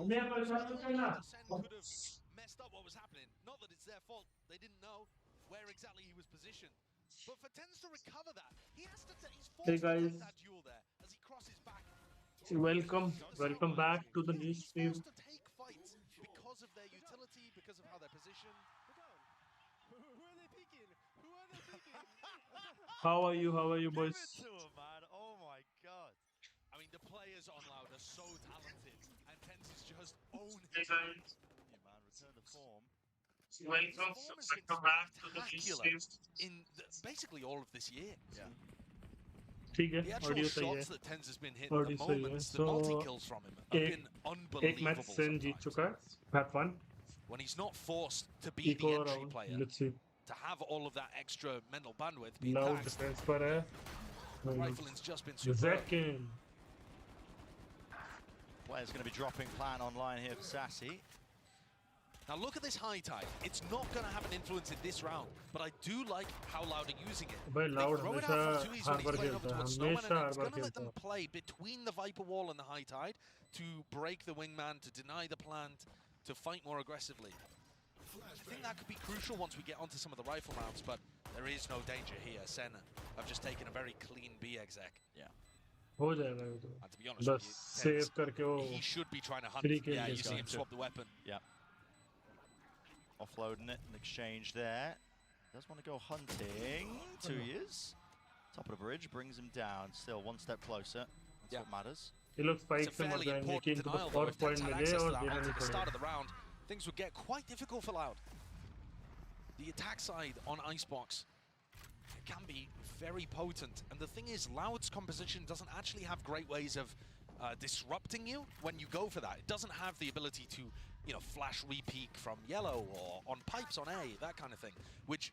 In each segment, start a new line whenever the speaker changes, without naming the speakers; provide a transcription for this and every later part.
SEN could have messed up what was happening. Not that it's their fault. They didn't know where exactly he was positioned. But for Tens to recover that, he's forced
Hey
to take
guys,
that duel there as he crosses back.
welcome back to the new
He's
stream.
forced to take fights because of their utility, because of how they're positioned.
Who are they peeking? Who are they peeking?
How are you? How are you,
Give it
boys?
to him, man. Oh my god.
I mean, the players on Loud are so talented, and Tens is just own
Hey
it.
guys,
Yeah, man. Return to form.
welcome,
His form has been
welcome back to the new
spectacular
stream.
basically all of this year.
Yeah.
ठीक
The
है,
actual
audio सही है,
shots that Tens has been hitting, the
audio सही है.
moments, the
So
multi-kills from him have been
एक
unbelievable
match Sen जीत
sometimes.
चुका है. Have fun.
When he's not forced to be
एक
the
और
entry
round.
player,
Let's see.
to have all of that extra mental bandwidth being
Loud
taxed.
defense पर है.
Rifling's just been superb.
Zekin.
Player's going to be dropping plan online here for Sassy.
Now look at this high tide. It's not going to have an influence in this round, but I do like how Loud are using it.
भाई
They
Loud
throw it
हमेशा
out from 2E's when he's
harbor
playing over
खेलता है,
towards Snowman,
हमेशा
and it's
harbor
going to let
खेलता
them
है.
play between the Viper wall and the high tide to break the wingman, to deny the plant, to fight more aggressively. I think that could be crucial once we get onto some of the rifle rounds, but there is no danger here. SEN have just taken a very clean B exec.
Yeah.
हो जाएगा ये तो.
And to be honest
बस
with you,
save करके वो
he should be trying to hunt.
free kill
Yeah, you
देगा.
see him swap the weapon.
Yeah. Offloading it in exchange there. Does want to go hunting. 2 years. Top of the bridge brings him down. Still one step closer. That's what matters.
ये लोग
It's
spike
a
से मर
fairly
जाएंगे
important
कि इनको
denial,
तो
though.
4
If Tens
point
had
मिले
access to
और
that
देना
round
नहीं
at the start of
पड़ेगा.
the round, things would get quite difficult for Loud. The attack side on Icebox can be very potent, and the thing is, Loud's composition doesn't actually have great ways of disrupting you when you go for that. It doesn't have the ability to, you know, flash re-peek from yellow or on pipes on A, that kind of thing, which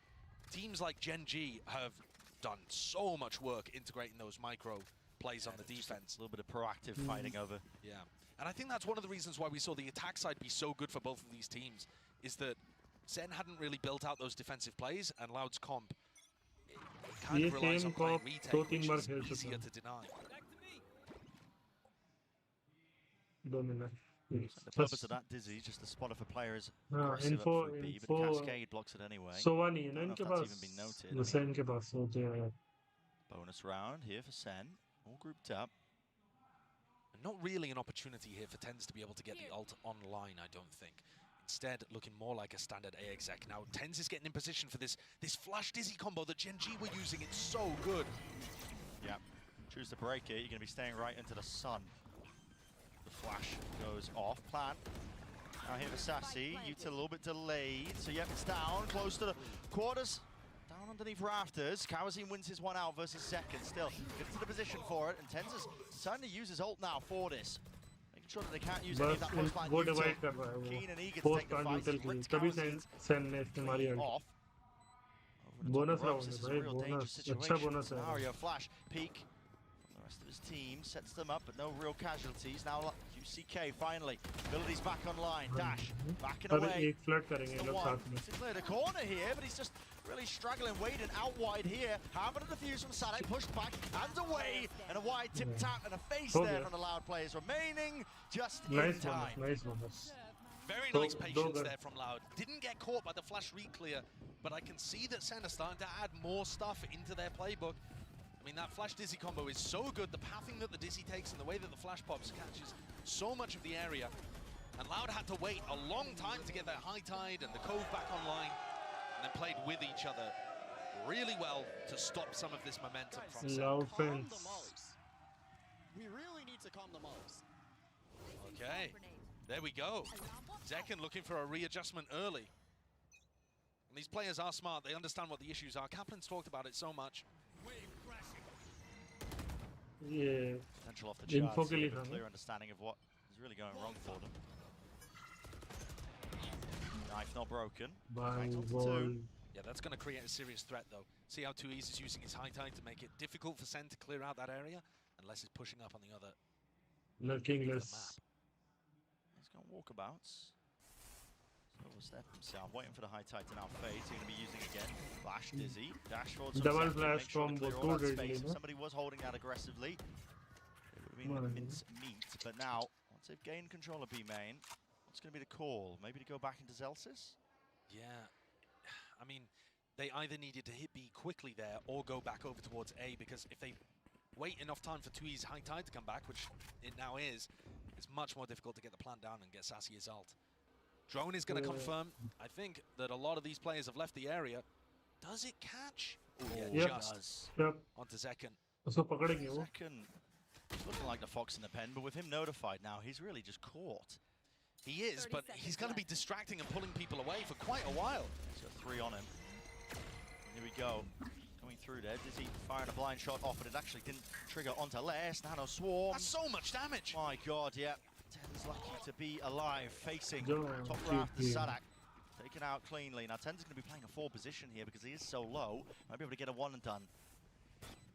teams like Gen G have done so much work integrating those micro plays on the defense.
A little bit of proactive fighting over.
Yeah, and I think that's one of the reasons why we saw the attack side be so good for both of these teams, is that SEN hadn't really built out those defensive plays, and Loud's comp kind of relies on playing retake, which is easier to deny.
2 minutes.
The purpose of that Dizzy, just to spot if a player is
हाँ,
aggressive
info
up through B, but
info
Cascade blocks it anyway.
सोवा नहीं है ना
Don't know if
इनके
that's
pass.
even been noted.
वैसे इनके पास होते हैं.
Bonus round here for SEN. All grouped up.
Not really an opportunity here for Tens to be able to get the ult online, I don't think. Instead, looking more like a standard A exec. Now, Tens is getting in position for this flash dizzy combo that Gen G were using. It's so good.
Yeah. Choose to break it, you're going to be staying right into the sun. The flash goes off. Plan. Now here for Sassy. Util a little bit delayed. So, yep, it's down. Close to the quarters. Down underneath rafters. Kawazine wins his one out versus second. Still, gets to the position for it. And Tens is starting to use his ult now for this. Making sure that they can't use any of
बस
that close line
वो
util.
Divide कर रहा है वो.
Keen and eager to
post
take the
का
fight.
Neutral के लिए
Splits
तभी
Kawazine's
सेन ने इस्तेमाल किया.
off. Over the top
bonus
of the ropes,
round
this
है
is a
भाई,
real dangerous
बोनस अच्छा
situation.
बोनस है.
Scenario flash peek from the rest of his team, sets them up, but no real casualties. Now QCK finally, abilities back online. Dash backing
अभी
away.
एक flood करेंगे
It's
ये
the
लोग
one
साथ में.
to clear the corner here, but he's just really struggling, waiting out wide here. Having a defuse from Sadik, pushed back and away, and a wide tip tap and a face
Oh,
there
yeah.
from the Loud players remaining just
Nice
in time.
bonus, nice bonus.
Very
So,
nice patience
Dogan.
there from Loud. Didn't get caught by the flash re-clear, but I can see that SEN are starting to add more stuff into their playbook. I mean, that flash dizzy combo is so good. The pathing that the dizzy takes and the way that the flash pops catches so much of the area. And Loud had to wait a long time to get their high tide and the cove back online, and then played with each other really well to stop some of this momentum from SEN.
Loud
Calm the
fans.
Mollies. We really need to calm the Mollies.
Okay, there we go. Zekin looking for a readjustment early. And these players are smart. They understand what the issues are. Kaplan's talked about it so much.
ये
Potential off the
Info
charts
के
here,
लिए
with a
था
clear
ना?
understanding of what is really going wrong for them. Knife not broken.
Bye
Right onto
ball.
two.
Yeah, that's going to create a serious threat, though. See how 2E's is using his high tide to make it difficult for SEN to clear out that area, unless it's pushing up on the other
Lurking
end of
less.
the map.
He's going walkabouts. So overstep himself, waiting for the high tide to now fade. So he's going to be using again. Flash dizzy. Dash forward. some
Double
second,
flash
make sure to
from
clear
the
all that
two
space. If
deadly,
somebody was holding that aggressively, it would have been
Well,
mince meat. But now, once they've gained control of B main. What's going to be the call? Maybe to go back into Zelsis?
Yeah, I mean, they either needed to hit B quickly there or go back over towards A, because if they wait enough time for 2E's High Tide to come back, which it now is, it's much more difficult to get the plant down and get Sassy his ult. Drone is going to confirm. I think that a lot of these players have left the area. Does it catch? Oh, yeah,
Yep.
just
Yep.
onto Zekken.
उसको पकड़ेंगे वो.
Second, looking like the fox in the pen, but with him notified now, he's really just caught.
He is, but he's going to be distracting and pulling people away for quite a while.
So 3 on him. Here we go. Coming through there. Dizzy firing a blind shot off, but it actually didn't trigger onto Les. Nano Swarm.
That's so much damage.
My god, yeah. Ten's lucky to be alive, facing
Yo,
top raft of
GG.
Sadak. Taken out cleanly. Now Ten's going to be playing a 4 position here because he is so low. Might be able to get a 1 and done.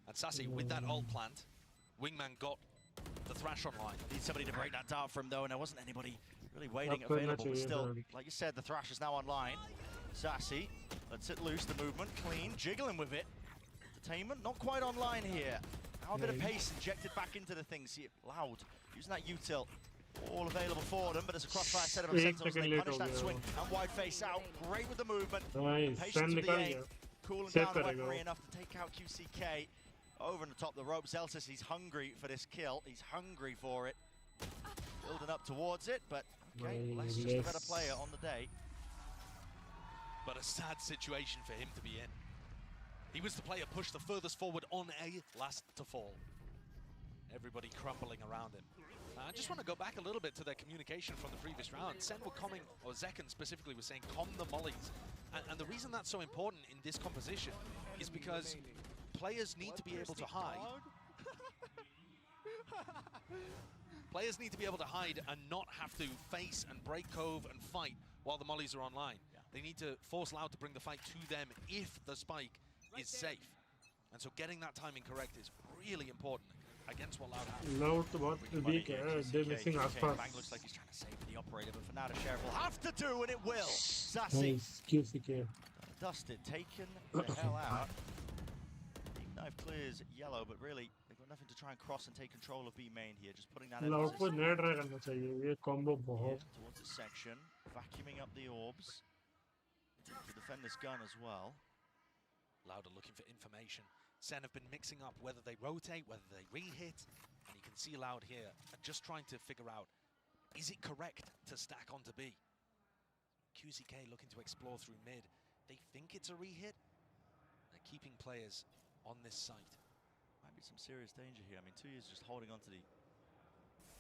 And Sassy, with that ult plant, Wingman got the Thrash online.
Need somebody to break that dart for him though, and there wasn't anybody really waiting
Up करना
available. But
चाहिए
still,
था.
like you said, the Thrash is now online. Sassy, lets it loose, the movement, clean, jiggling with it. Entertainment, not quite online here. Now a bit of pace injected back into the thing. See it loud, using that util. All available for them, but as a crossfire set of
Eight
Sentinels,
second
they
late
punish
हो
that
गया
swing
वो.
and wide face out. Great with the movement.
Nice.
Patience
SEN
with the
निकाल
aim.
गया.
Cooling
Save
down
करेगा
weaponry
वो.
enough to take out QCK. Over and the top of the rope, Zelsis, he's hungry for this kill. He's hungry for it. Building up towards it, but okay, Les just a better player on the day.
But a sad situation for him to be in. He was the player pushed the furthest forward on A, last to fall. Everybody crumbling around him. I just want to go back a little bit to their communication from the previous round. Sen were calming, or Zekken specifically was saying, calm the mollies. And the reason that's so important in this composition is because players need to be able to hide. Players need to be able to hide and not have to face and break cove and fight while the mollies are online. They need to force Loud to bring the fight to them if the spike is safe. And so getting that timing correct is really important against what Loud has.
Loud तो बहुत weak है. They're missing आसपास.
Bang looks like he's trying to save the operator, but for now the sheriff will have to do, and it will. Sassy,
Nice. QCK.
dusted, taken the hell out. Deep knife clears yellow, but really they've got nothing to try and cross and take control of B main here. Just putting that in.
Loud को नया try करना चाहिए. ये combo बहुत.
Towards the section, vacuuming up the orbs. To defend this gun as well.
Loud are looking for information. Sen have been mixing up whether they rotate, whether they re-hit, and you can see Loud here just trying to figure out, is it correct to stack onto B? QCK looking to explore through mid. They think it's a re-hit. They're keeping players on this site.
Might be some serious danger here. I mean, 2U's just holding onto the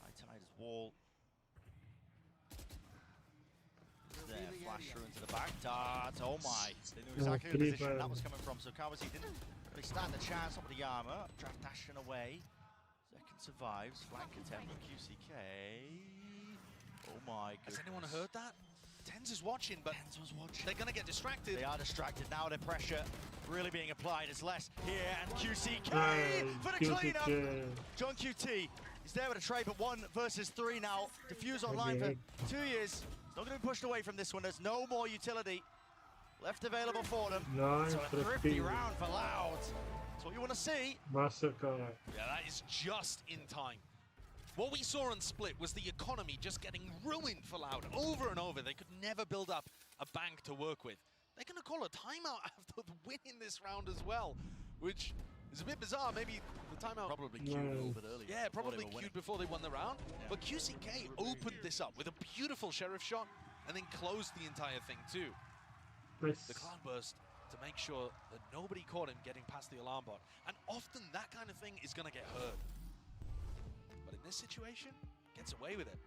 High Tide's wall. There, flash through into the back. Dart, oh my. They knew exactly the position that was coming from, so Kawasi didn't really stand a chance up with the armor. Draft dashing away. Second survives. Flank attempt from QCK. Oh my goodness.
Has anyone heard that? Tens is watching, but
Tens was watching.
they're going to get distracted.
They are distracted. Now the pressure really being applied. It's less here, and QCK for the cleanup. John QT is there with a trade, but 1 versus 3 now. Diffuse online for 2 years. Not going to be pushed away from this one. There's no more utility left available for them.
Nice.
So a thrifty round for Loud. That's what you want to see.
Massacre.
Yeah, that is just in time. What we saw on Split was the economy just getting ruined for Loud over and over. They could never build up a bank to work with. They're going to call a timeout after winning this round as well, which is a bit bizarre. Maybe the timeout
Probably queued a little bit earlier.
yeah, probably
winning.
queued before they won the round.
Yeah.
But QCK opened this up with a beautiful sheriff shot and then closed the entire thing too.
Nice.
The cloudburst to make sure that nobody caught him getting past the alarm bot. And often that kind of thing is going to get heard. But in this situation, gets away with it.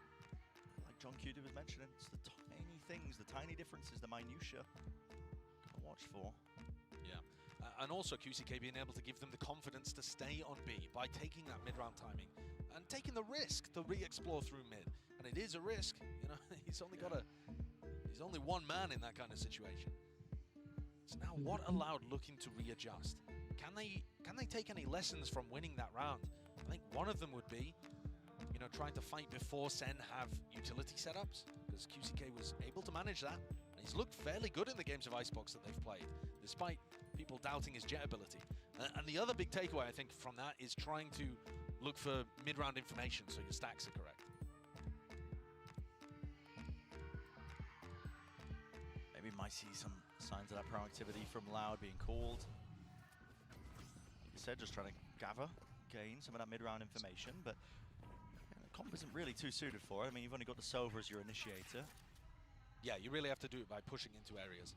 Like John QT was mentioning, it's the tiny things, the tiny differences, the minutiae to watch for.
Yeah. And also QCK being able to give them the confidence to stay on B by taking that mid-round timing and taking the risk to re-explore through mid. And it is a risk, you know, he's only one man in that kind of situation. So now what allowed looking to readjust? Can they take any lessons from winning that round? I think one of them would be, you know, trying to fight before Sen have utility setups, because QCK was able to manage that. And he's looked fairly good in the games of Icebox that they've played, despite people doubting his jet ability. And the other big takeaway, I think, from that is trying to look for mid-round information so your stacks are correct.
might see some signs of that proactivity from Loud being called. Like you said, just trying to gain some of that mid-round information, but the comp isn't really too suited for it. I mean, you've only got the Sova as your initiator.
Yeah, you really have to do it by pushing into areas.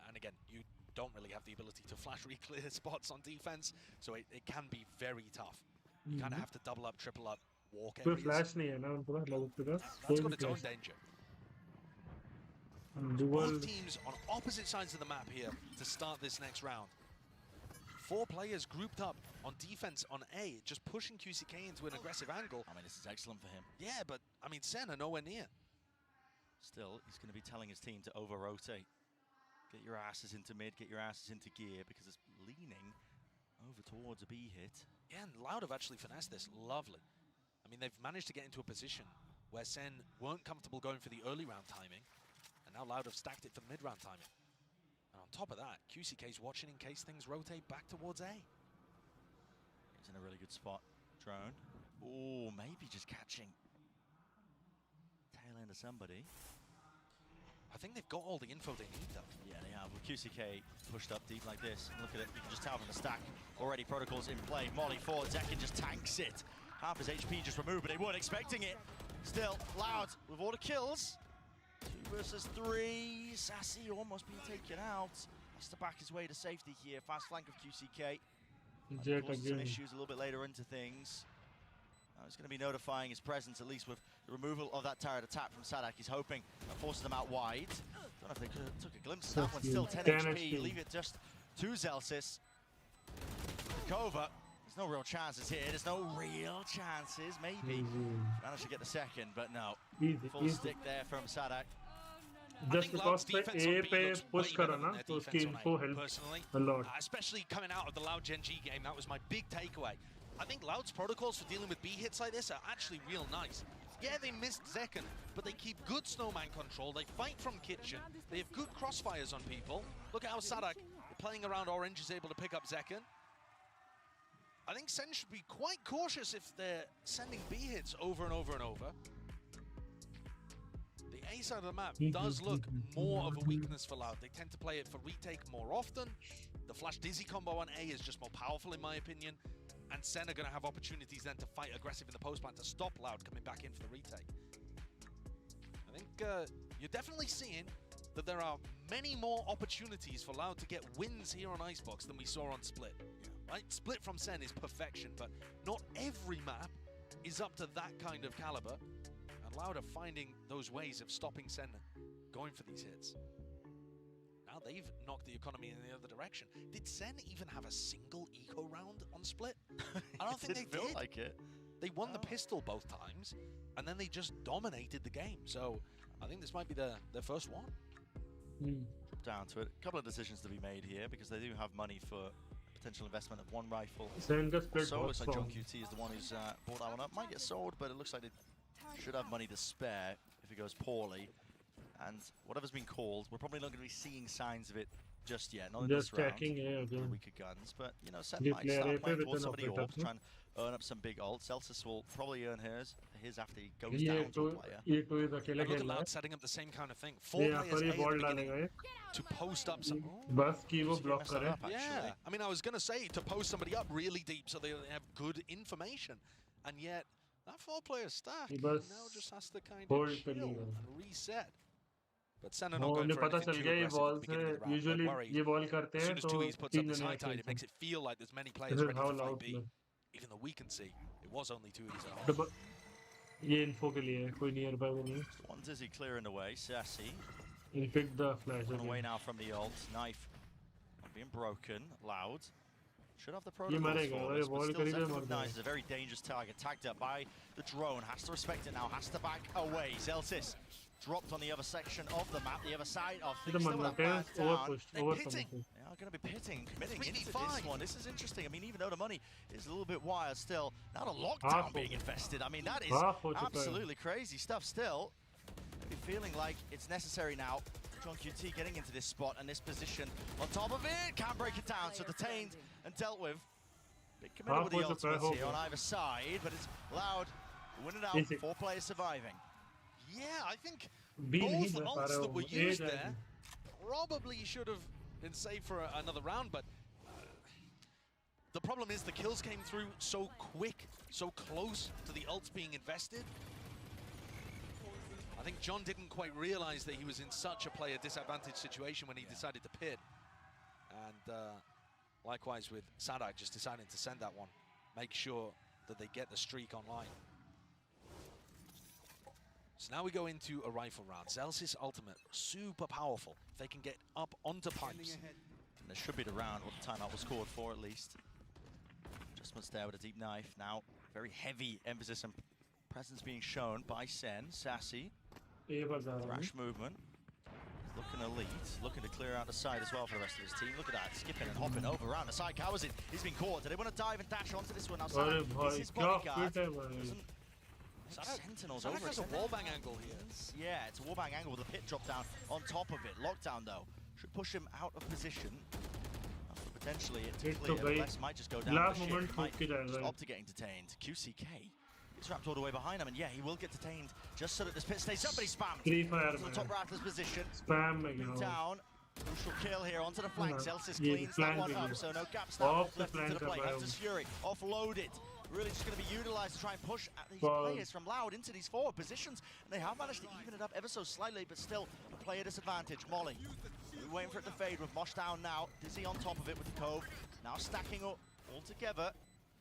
And again, you don't really have the ability to flash re-clear spots on defense, so it can be very tough. You kind of have to double up, triple up, walk
कोई
areas.
Flash नहीं है ना उनके पास लोगों के पास
That's got its own danger.
Dual
Both teams on opposite sides of the map here to start this next round. 4 players grouped up on defense on A, just pushing QCK into an aggressive angle.
I mean, this is excellent for him.
Yeah, but I mean, SEN are nowhere near.
Still, he's going to be telling his team to over-rotate. Get your asses into mid, get your asses into gear, because it's leaning over towards a B hit.
Yeah, and Loud have actually finessed this. Lovely. I mean, they've managed to get into a position where SEN weren't comfortable going for the early round timing, and now Loud have stacked it for the mid-round timing. And on top of that, QCK's watching in case things rotate back towards A.
He's in a really good spot. Drone. Oh, maybe just catching tail end of somebody.
I think they've got all the info they need, though.
Yeah, they have. With QCK pushed up deep like this, look at it, you can just tell from the stack. Already protocols in play. Molly forward, Zekin just tanks it. Half his HP just removed, but they weren't expecting it. Still, Loud with all the kills. 2 versus 3. Sassy almost being taken out. Has to back his way to safety here. Fast flank of QCK.
Jet
Causing some
again
issues a little bit later into things. He's going to be notifying his presence, at least with the removal of that turret attack from Sadak. He's hoping that forces them out wide. Don't know if they could have took a glimpse of that one. Still 10 HP. Leave it just to Zelsis. Kova. There's no real chances here. There's no real chances. Maybe managed to get the second, but no. Full stick there from Sadak.
Just because पे A पे push करा ना तो उसकी info help
personally,
a lot.
especially coming out of the Loud Gen G game. That was my big takeaway. I think Loud's protocols for dealing with B hits like this are actually real nice. Yeah, they missed Zekin, but they keep good snowman control. They fight from kitchen. They have good crossfires on people. Look at how Sadak, playing around orange, is able to pick up Zekin. I think SEN should be quite cautious if they're sending B hits over and over and over. The A side of the map does look more of a weakness for Loud. They tend to play it for retake more often. The flash dizzy combo on A is just more powerful in my opinion. And SEN are going to have opportunities then to fight aggressive in the post plant to stop Loud coming back in for the retake. I think you're definitely seeing that there are many more opportunities for Loud to get wins here on Icebox than we saw on Split. Right? Split from SEN is perfection, but not every map is up to that kind of caliber. And Loud are finding those ways of stopping SEN going for these hits. Now they've knocked the economy in the other direction. Did SEN even have a single eco round on Split? I don't think they
feel
did.
like it.
They won the pistol both times, and then they just dominated the game. So I think this might be their first one.
Drop down to it. A couple of decisions to be made here because they do have money for potential investment of 1 rifle.
SEN का split
So it
बहुत
looks like
strong.
John QT is the one who's bought that one up. Might get sold, but it looks like they should have money to spare if it goes poorly. And whatever's been called, we're probably not going to be seeing signs of it just yet. Not in
Just
this round.
stacking A again.
Weaker guns, but you know, SEN
The
might
player
start
A
playing
with
towards
an
some of the
operator,
orbs, try and earn up some big ults. Celsius will probably earn his after he goes
ये
down to
तो
a player.
ये तो इस अकेले
And look at
खेल रहा
Loud
है.
setting up the same kind of thing. 4
ये यहाँ
players
पर
A
ये
at the
ball
beginning
डालेगा ये.
to post up some.
बस की वो
QT
block
messed that
करे.
up, actually.
Yeah, I mean, I was going to say to post somebody up really deep so they have good information, and yet that 4-player stack
He was
now just has to kind
hold
of chill
the lead.
and reset. But SEN are
वो
not going
उन्हें
for
पता
anything
चल
too
गया ये
aggressive at
ball
the
से
beginning of the round.
usually
They're worried.
ये ball करते
As
हैं
soon as
तो
2E's puts up
तीन
this
जने
high tide, it
खेलते
makes
हैं.
it feel like there's many players
This is
ready
how
to fight
Loud
B.
play.
Even though we can see it was only 2E's at home.
Double- ये info के लिए है, कोई nearby वो नहीं.
One Dizzy clearing away. Sassy
He picked the flash
on away
again.
now from the ult. Knife not being broken. Loud. Should have the
ये
protocols
मरेगा,
for
ये
this, but
ball
still
करीब
Zek
है, मर
recognizes
जाएगा.
a very dangerous target. Tagged up by the drone. Has to respect it now. Has to back away. Zelsis dropped on the other section of the map. The other side of
ये
things.
तो
Still with
मन
that
लगता है
back
over
down.
pushed,
They're
over
pitting.
promoted.
They are going to be pitting, committing into
3v5.
this one. This is interesting. I mean, even though the money is a little bit wild still, now the
Half
lockdown
of
being
it.
invested. I mean, that is
Half हो चुका है.
absolutely crazy stuff still. Maybe feeling like it's necessary now. John QT getting into this spot and this position on top of it. Can't break it down, so detained and dealt with. Big committal with the
Half हो चुका है,
ultimates here
हो
on
गया.
either side, but it's Loud winning it out.
Easy.
4 players surviving.
Yeah, I think
B नहीं
both
जा पा
ults
रहा
that were
वो. A
used
जाएगी.
there probably should have been saved for another round, but the problem is the kills came through so quick, so close to the ults being invested. I think John didn't quite realize that he was in such a player disadvantaged situation when he decided to pit. And likewise with Sadak just deciding to send that one, make sure that they get the streak online. So now we go into a rifle round. Zellsis ultimate, super powerful. If they can get up onto pipes.
And this should be the round what the timeout was called for at least. Adjustments there with a deep knife. Now, very heavy emphasis and presence being shown by SEN. Sassy. Thrash movement. Looking elite. Looking to clear out the side as well for the rest of his team. Look at that. Skipping and hopping over around the side. Cowers it. He's been caught. Do they want to dive and dash onto this one now? Sadak is his bodyguard. Sentinels over.
Has a wallbang angle here.
Yeah, it's a wallbang angle with a pit drop down on top of it. Lockdown though should push him out of position. Potentially it to clear. Les might just go down. Might just opt to getting detained. QCK is wrapped all the way behind him, and yeah, he will get detained just so that this pit stays up. But he spammed to the top right of his position. Down. Crucial kill here onto the flank. Zellsis cleans that one up, so no gaps now left into the play. Hunter's Fury offloaded. Really just going to be utilized to try and push at these players from Loud into these forward positions. And they have managed to even it up ever so slightly, but still a player disadvantage. Molly, we're waiting for it to fade with Mosh down now. Dizzy on top of it with the Cove. Now stacking up all together.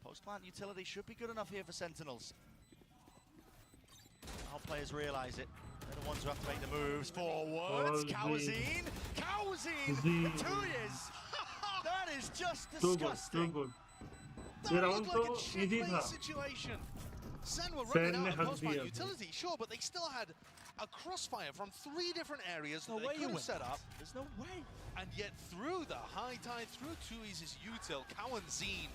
Post-plant utility should be good enough here for Sentinels. Now players realize it. They're the ones who have to make the moves forwards. Kawazine! Kawazine! 2 years! That is just disgusting.
That looked like a checkmate situation. Sen were running out of post-fight utility, sure, but they still had a crossfire from 3 different areas that they could have set up.
There's no way.
And yet through the high tide, through Tui's util, Kawazine,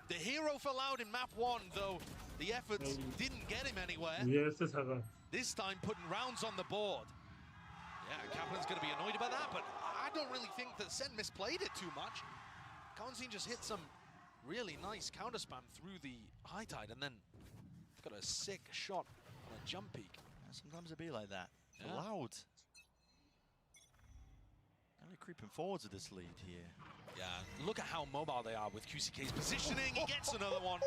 the hero for Loud in map 1, though the efforts didn't get him anywhere. This time putting rounds on the board. Yeah, Kaplan's going to be annoyed about that, but I don't really think that Sen misplayed it too much. Kawazine just hit some really nice counter spam through the high tide and then got a sick shot on a jump peak.
Yeah, sometimes it be like that. Yeah. Loud. Only creeping forwards with this lead here.
Yeah, look at how mobile they are with QCK's positioning. He gets another one.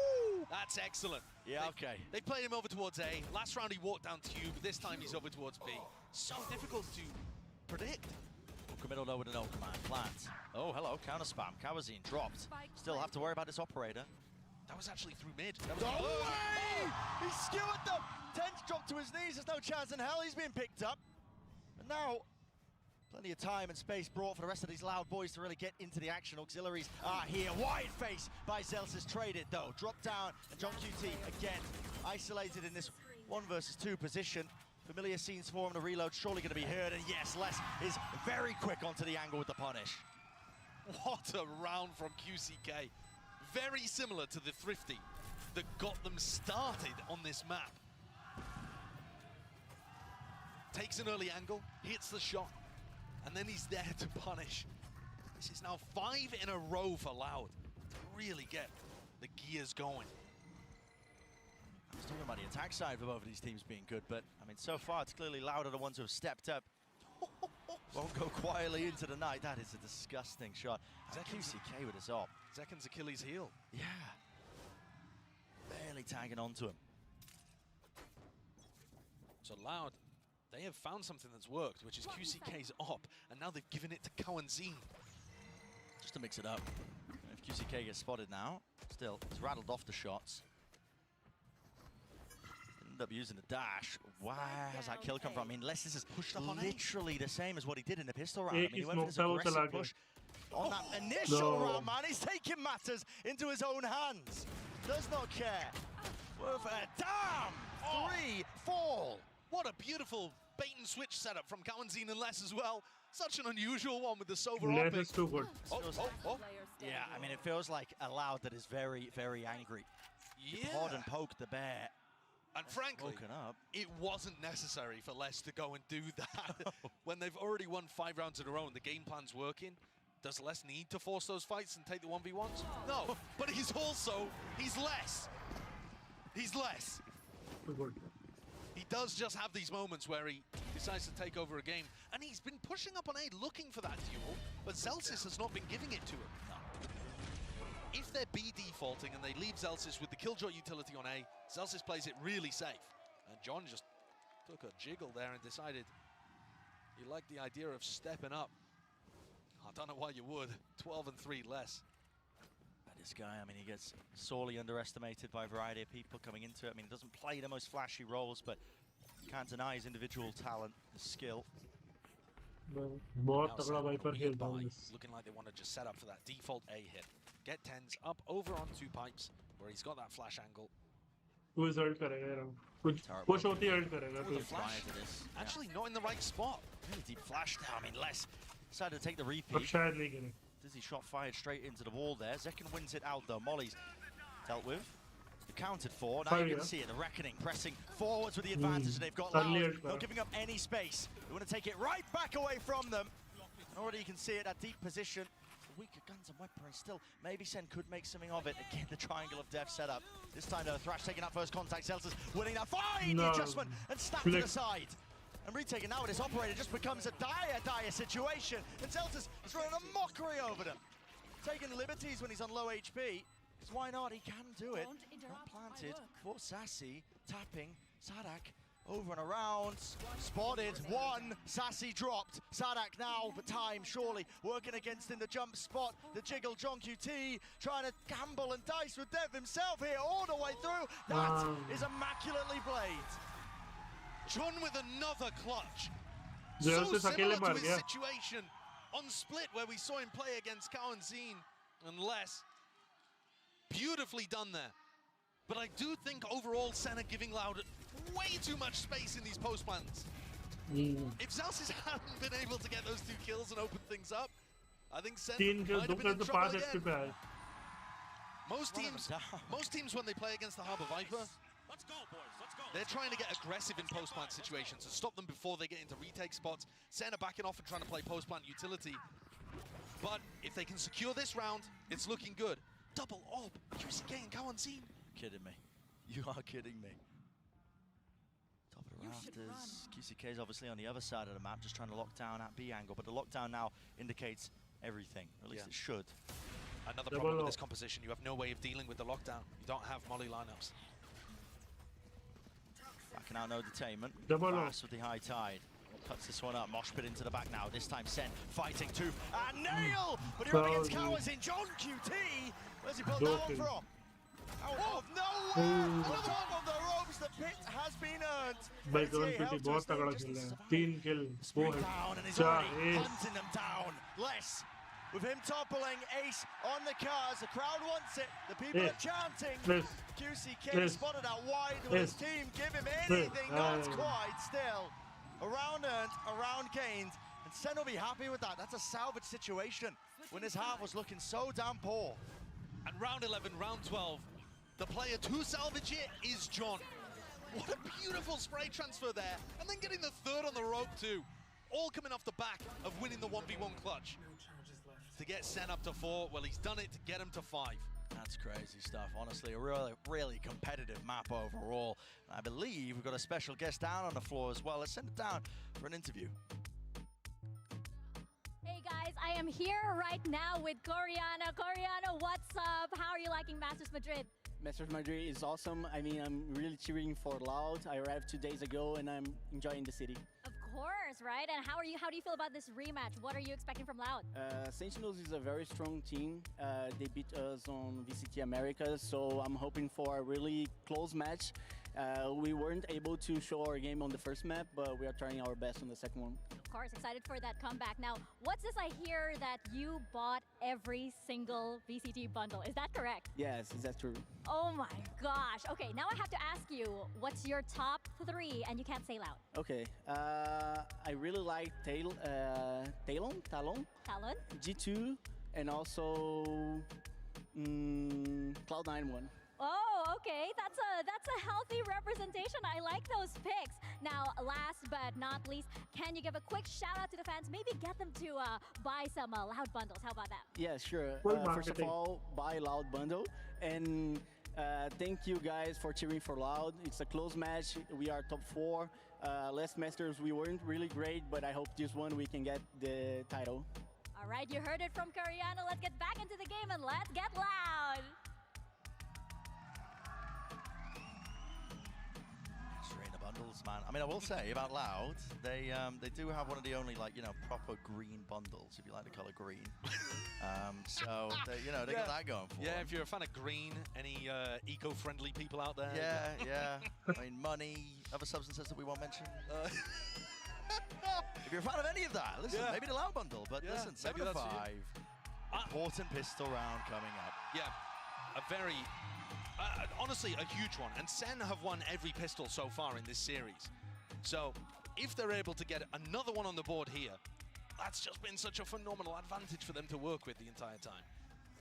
That's excellent.
Yeah, okay.
They played him over towards A. Last round he walked down Tube. This time he's over towards B. So difficult to predict.
Middle though with an no command. Plant. Oh, hello. Counter spam. Kawazine dropped. Still have to worry about this operator.
That was actually through mid. That was
no way! He skewered them! Tense dropped to his knees. There's no chance in hell he's been picked up. And now, plenty of time and space brought for the rest of these Loud boys to really get into the action. Auxiliaries are here. Wide face by Zellsis. Traded though. Drop down. And John QT again isolated in this 1 versus 2 position. Familiar scenes for him, the reload surely going to be heard, and yes, Les is very quick onto the angle with the punish.
What a round from QCK. Very similar to the Thrifty that got them started on this map. Takes an early angle, hits the shot, and then he's there to punish. This is now 5 in a row for Loud to really get the gears going.
I was talking about the attack side for both of these teams being good, but I mean, so far it's clearly Loud are the ones who have stepped up. Won't go quietly into the night. That is a disgusting shot. QCK with his op.
Zekken's Achilles heel.
Yeah. Barely tagging onto him.
So Loud, they have found something that's worked, which is QCK's op, and now they've given it to Kawazine.
Just to mix it up. If QCK gets spotted now, still, he's rattled off the shots. Ended up using the dash. Why has that kill come from? I mean, Les is pushed up on literally the same as what he did in the pistol round. I mean, he went for this aggressive push on that initial round, man. He's taking matters into his own hands. Does not care. Worth a damn 3 fall.
What a beautiful bait and switch setup from Kawazine and Les as well. Such an unusual one with the Sova
Les is too good.
Yeah, I mean, it feels like a Loud that is very, very angry.
Yeah.
Pod and poke the bear.
And frankly, it wasn't necessary for Les to go and do that. When they've already won 5 rounds in a row and the game plan's working, does Les need to force those fights and take the 1v1s? No, but he's Les. He's Les. He does just have these moments where he is decides to take over a game. And he's been pushing up on A, looking for that duel, but Zellsis has not been giving it to him. If they're B defaulting and they leave Zellsis with the Killjoy utility on A, Zellsis plays it really safe. And John just took a jiggle there and decided he liked the idea of stepping up. I don't know why you would. 12 and 3 less.
This guy, I mean, he gets sorely underestimated by a variety of people coming into it. I mean, he doesn't play the most flashy roles, but you can't deny his individual talent, his skill.
बहुत तगड़ा wiper खेलता हूँ.
Looking like they want to just set up for that default A hit. Get tens up over on 2 pipes where he's got that flash angle.
Who is ult करेगा यार? कुछ push होती है ult करेगा.
The flash, actually not in the right spot.
Really deep flash now. I mean, Les decided to take the repeat.
अब शायद नहीं करें.
Dizzy shot fired straight into the wall there. Zekken wins it out though. Molly's dealt with. Accounted for. Now you can see it. The Reckoning pressing forwards with the advantage. They've got Loud. Not giving up any space. They want to take it right back away from them. And already you can see it at deep position. Weaker guns and weaponry still. Maybe SEN could make something of it. Again, the triangle of death set up. This time though, Thrash taking that first contact. Zelta's winning that. Fine! The adjustment and snapped to the side. And retaking now with this operator just becomes a dire situation. And Zelta's is running a mockery over them. Taking liberties when he's on low HP. Because why not? He can do it. Not planted for Sassy. Tapping. Sadak over and around. Spotted. One. Sassy dropped. Sadak now, but time surely working against in the jump spot. The jiggle. John QT trying to gamble and dice with Dev himself here all the way through. That is immaculately played.
John with another clutch.
So
similar to his situation on Split where we saw him play against Cow and Zine and Les. Beautifully done there. But I do think overall SEN are giving Loud way too much space in these post plans. If Zellsis hadn't been able to get those 2 kills and open things up, I think SEN might have been in trouble again. Most teams when they play against the Harbor Viper,
let's go, boys. Let's go.
They're trying to get aggressive in post-plant situations and stop them before they get into retake spots. SEN are backing off and trying to play post-plant utility. But if they can secure this round, it's looking good. Double AWP, QCK and Cow and Zine.
Kidding me. You are kidding me. Top of the rafters. QCK is obviously on the other side of the map, just trying to lock down at B angle. But the lockdown now indicates everything. Or at least it should.
Another problem with this composition, you have no way of dealing with the lockdown. You don't have molly lineups.
Backing out, no detainment. Fast with the high tide. Cuts this one up. Mosh pit into the back now. This time SEN fighting 2. And nail! But here against Cowards in John QT. Where's he pulled that one from? Out of nowhere! On top of the ropes, the pit has been earned.
भाई John QT बहुत तगड़ा खेल रहा है. 3 kill, 4
he's already hunting them down. Les, with him toppling Ace on the cars. The crowd wants it. The people are chanting. QCK spotted out wide. Will his team give him anything? Not quite still. Around earned, around gained. And SEN will be happy with that. That's a salvage situation when his half was looking so damn poor.
And round 11, round 12, the player to salvage it is John. What a beautiful spray transfer there. And then getting the 3rd on the rope too. All coming off the back of winning the 1v1 clutch. To get SEN up to 4, well, he's done it to get him to 5.
That's crazy stuff. Honestly, a really competitive map overall. And I believe we've got a special guest down on the floor as well. Let's send it down for an interview.
Hey guys, I am here right now with Coriana. Coriana, what's up? How are you liking Masters Madrid?
Masters Madrid is awesome. I mean, I'm really cheering for Loud. I arrived 2 days ago and I'm enjoying the city.
Of course, right? And how do you feel about this rematch? What are you expecting from Loud?
Sentinels is a very strong team. They beat us on VCT America, so I'm hoping for a really close match. We weren't able to show our game on the first map, but we are trying our best on the second one.
Of course, excited for that comeback. Now, what's this I hear that you bought every single VCT bundle? Is that correct?
Yes, is that true?
Oh my gosh. Okay, now I have to ask you, what's your top 3? And you can't say loud.
Okay, I really like Talon, G2, and also Cloud9 one.
Oh, okay. That's a healthy representation. I like those picks. Now, last but not least, can you give a quick shout out to the fans? Maybe get them to buy some Loud bundles. How about that?
Yeah, sure. First of all, buy Loud bundle. And thank you guys for cheering for Loud. It's a close match. We are top 4. Last Masters we weren't really great, but I hope this one we can get the title.
All right, you heard it from Cariano. Let's get back into the game and let's get loud.
Serena bundles, man. I mean, I will say about Loud, they do have one of the only, like, you know, proper green bundles, if you like the color green. So they, you know, they got that going for them.
Yeah, if you're a fan of green, any eco-friendly people out there?
Yeah. I mean, money, other substances that we won't mention. If you're a fan of any of that, listen, maybe the Loud bundle, but listen, 7 to 5. Important pistol round coming up.
Yeah, a very, honestly, a huge one. And SEN have won every pistol so far in this series. So if they're able to get another one on the board here, that's just been such a phenomenal advantage for them to work with the entire time.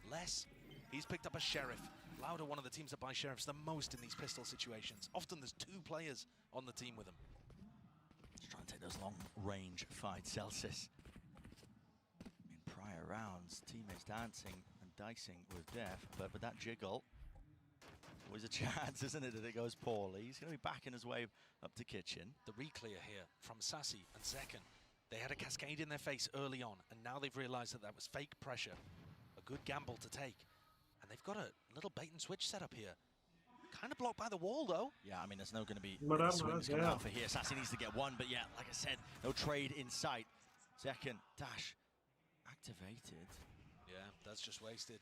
Les, he's picked up a Sheriff. Loud are one of the teams that buy Sheriffs the most in these pistol situations. Often there's 2 players on the team with them.
Just trying to take those long-range fights, Celsius. In prior rounds, teammates dancing and dicing with death, but with that jiggle, always a chance, isn't it, that it goes poorly. He's going to be backing his way up to kitchen.
The reclear here from Sassy and Zekken. They had a cascade in their face early on, and now they've realized that that was fake pressure. A good gamble to take. And they've got a little bait and switch set up here. Kind of blocked by the wall, though.
Yeah, I mean, there's no going to be swings coming out for here. Sassy needs to get one, but yeah, like I said, no trade in sight. Zekken, dash, activated.
Yeah, that's just wasted.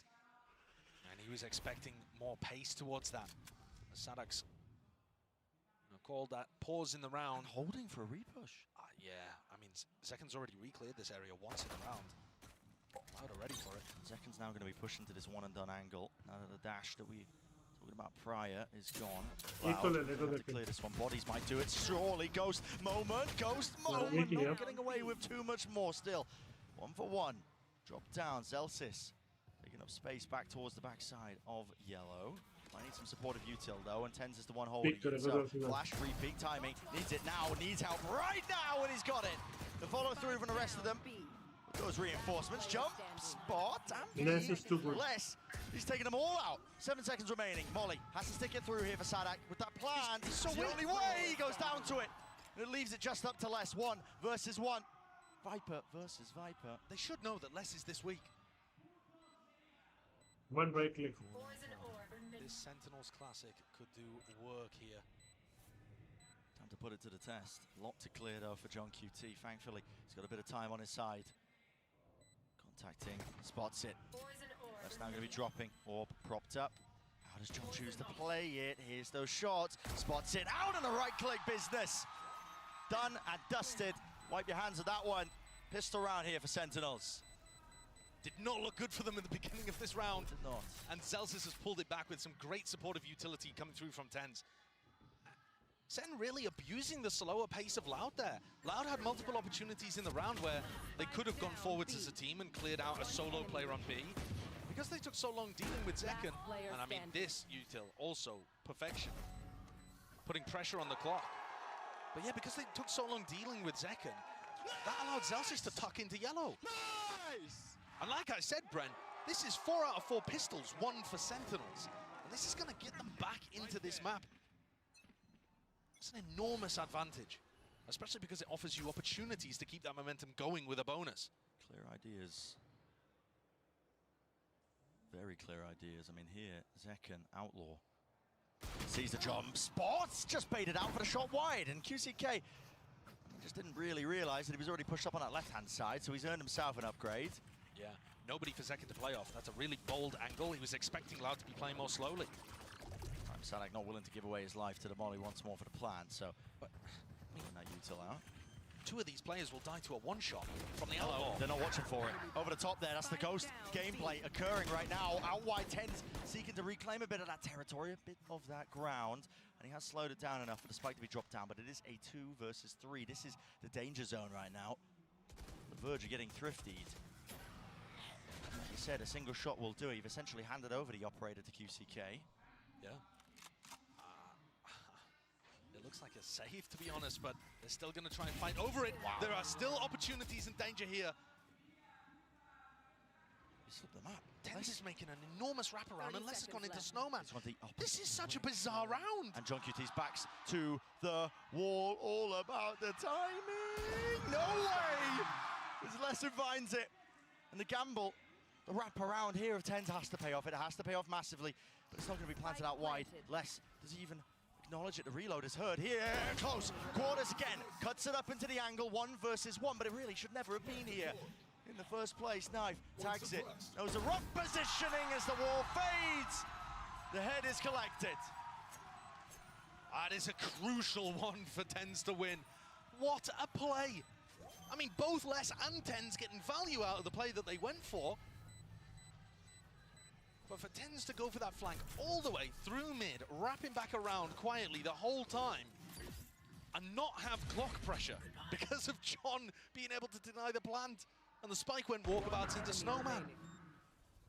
And he was expecting more pace towards that. Sadak's called that pause in the round.
And holding for a repush.
Yeah, I mean, Zekken's already re-cleared this area once in the round. Loud are ready for it.
Zekken's now going to be pushing to this one-and-done angle. Now that the dash that we talking about prior is gone. Loud have to clear this one. Bodies might do it. Surely, Ghost moment. Not getting away with too much more still. 1 for 1. Drop down. Zelsis taking up space back towards the backside of Yellow. I need some supportive util though, and Tens is the one holding it. So flash free peak timing. Needs it now, needs help right now, and he's got it. The follow through from the rest of them. Those reinforcements, jump, spot, and
Les is too good.
Les, he's taking them all out. 7 seconds remaining. Molly has to stick it through here for Sadak. With that plan, it's the only way he goes down to it. And it leaves it just up to Les. 1 versus 1. Viper versus Viper.
They should know that Les is this week.
One right click.
This Sentinels Classic could do work here.
Time to put it to the test. A lot to clear though for John QT. Thankfully, he's got a bit of time on his side. Contacting, spots it. That's now going to be dropping. Orb propped up. How does John choose to play it? Here's those shots. Spots it out on the right click business. Done and dusted. Wipe your hands of that one. Pistol round here for Sentinels.
Did not look good for them in the beginning of this round.
Did not.
And Zelsis has pulled it back with some great supportive utility coming through from Tens. SEN really abusing the slower pace of Loud there. Loud had multiple opportunities in the round where they could have gone forwards as a team and cleared out a solo player on B. Because they took so long dealing with Zekken, and I mean this util also perfection. Putting pressure on the clock. But yeah, because they took so long dealing with Zekken, that allowed Zelsis to tuck into Yellow.
Nice!
And like I said, Bren, this is 4 out of 4 pistols, 1 for Sentinels. And this is going to get them back into this map. It's an enormous advantage, especially because it offers you opportunities to keep that momentum going with a bonus.
Clear ideas. Very clear ideas. I mean, here, Zekken, Outlaw. Sees the jump, spots, just baited out for the shot wide. And QCK just didn't really realize that he was already pushed up on that left-hand side, so he's earned himself an upgrade.
Yeah, nobody for Zekken to play off. That's a really bold angle. He was expecting Loud to be playing more slowly.
Sadak not willing to give away his life to the Molly once more for the plan, so but that util out.
2 of these players will die to a one-shot from the Outlaw.
They're not watching for it. Over the top there, that's the Ghost gameplay occurring right now. Out wide, Tens seeking to reclaim a bit of that territory, a bit of that ground. And he has slowed it down enough for the spike to be dropped down, but it is a 2 versus 3. This is the danger zone right now. The Verge are getting thriftied. Like you said, a single shot will do it. You've essentially handed over the operator to QCK.
Yeah. It looks like a save, to be honest, but they're still going to try and fight over it. Wow. There are still opportunities and danger here.
Slip the map.
TenZ is making an enormous wraparound unless it's gone into
left.
Snowman. This is such a bizarre round.
And JohnQT's backs to the wall, all about the timing. No way! As Lesson finds it. And the gamble, the wraparound here of TenZ has to pay off. It has to pay off massively, but it's not going to be planted out wide. Les, does he even acknowledge it? The reload is heard here. Close. Quarters again. Cuts it up into the angle. 1 versus 1, but it really should never have been here. In the first place, Knife tags it. Knows the rock positioning as the wall fades. The head is collected.
That is a crucial one for TenZ to win. What a play. I mean, both Les and TenZ getting value out of the play that they went for. But for TenZ to go for that flank all the way through mid, wrapping back around quietly the whole time, and not have clock pressure because of John being able to deny the plant. And the spike went walkabouts into Snowman.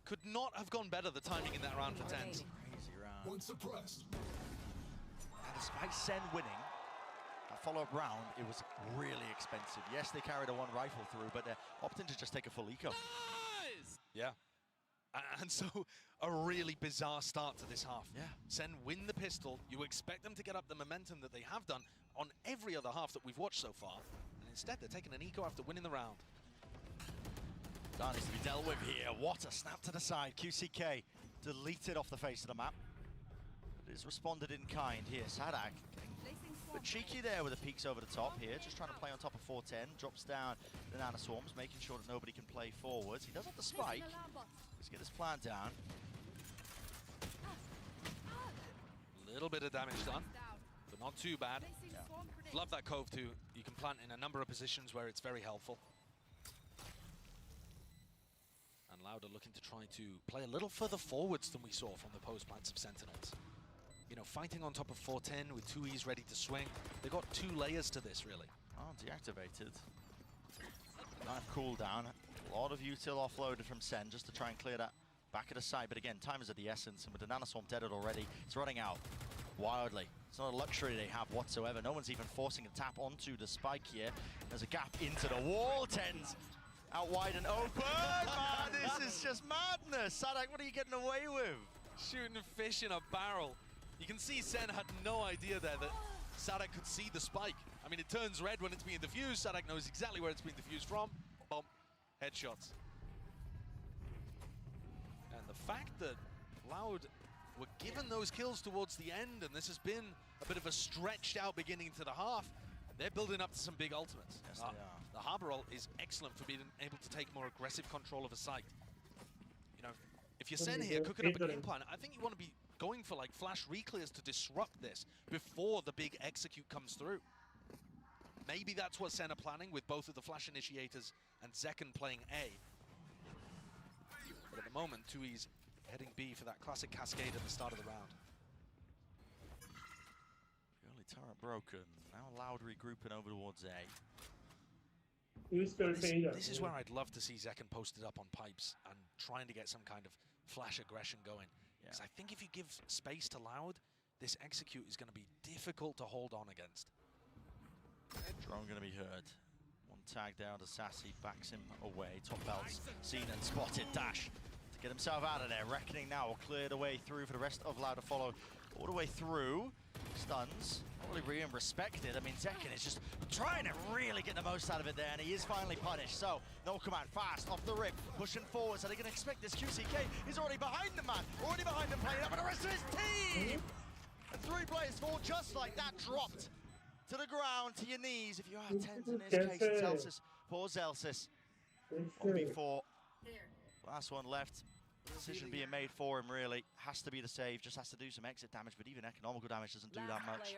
Could not have gone better, the timing in that round for TenZ.
Crazy round. One suppressed. And despite SEN winning, that follow-up round, it was really expensive. Yes, they carried a 1 rifle through, but they're opting to just take a full eco.
Nice! Yeah. And so, a really bizarre start to this half.
Yeah.
SEN win the pistol. You expect them to get up the momentum that they have done on every other half that we've watched so far. And instead, they're taking an eco after winning the round.
That needs to be dealt with here. What a snap to the side. QCK deleted off the face of the map. But is responded in kind here. Sadak getting a bit cheeky there with the peaks over the top here. Just trying to play on top of 410. Drops down the Nana Swarms, making sure that nobody can play forwards. He does have the spike. Let's get this plan down.
A little bit of damage done, but not too bad. Yeah. Love that cove too. You can plant in a number of positions where it's very helpful. And Lauda looking to try to play a little further forwards than we saw from the post plants of Sentinels. You know, fighting on top of 410 with 2Es ready to swing. They've got 2 layers to this, really.
Oh, deactivated. Knife cooldown. A lot of util offloaded from SEN just to try and clear that back of the side. But again, time is of the essence, and with the Nanoswarm deaded already, it's running out wildly. It's not a luxury they have whatsoever. No one's even forcing a tap onto the spike here. There's a gap into the wall. TenZ out wide and open. Man, this is just madness. Sadak, what are you getting away with?
Shooting fish in a barrel. You can see SEN had no idea there that Sadak could see the spike. I mean, it turns red when it's being diffused. Sadak knows exactly where it's being diffused from. Boom. Headshots. And the fact that Loud were given those kills towards the end, and this has been a bit of a stretched out beginning to the half, they're building up to some big ultimates.
Yes, they are.
The Harbor ult is excellent for being able to take more aggressive control of a site. You know, if you're SEN here cooking up a game plan, I think you want to be going for like flash reclears to disrupt this before the big execute comes through. Maybe that's what SEN are planning with both of the flash initiators and Zekken playing A. But at the moment, 2Es heading B for that classic cascade at the start of the round.
Early turret broken. Now Loud regrouping over towards A.
This is where I'd love to see Zekken posted up on pipes and trying to get some kind of flash aggression going. Because I think if you give space to Loud, this execute is going to be difficult to hold on against.
Drone going to be heard. One tag down to Sassy, backs him away. Top belts seen and spotted. Dash to get himself out of there. Reckoning now will clear the way through for the rest of Loud to follow all the way through. Stuns, not really being respected. I mean, Zekken is just trying to really get the most out of it there, and he is finally punished. So, no command, fast, off the rip, pushing forward. So they're going to expect this. QCK is already behind the man, already behind him, playing up with the rest of his team. And 3 players fall just like that, dropped to the ground, to your knees. If you are TenZ in this case, it's Elsis. Poor Zelsis. 1v4. Last one left. Decision being made for him, really. Has to be the save, just has to do some exit damage, but even economical damage doesn't do that much.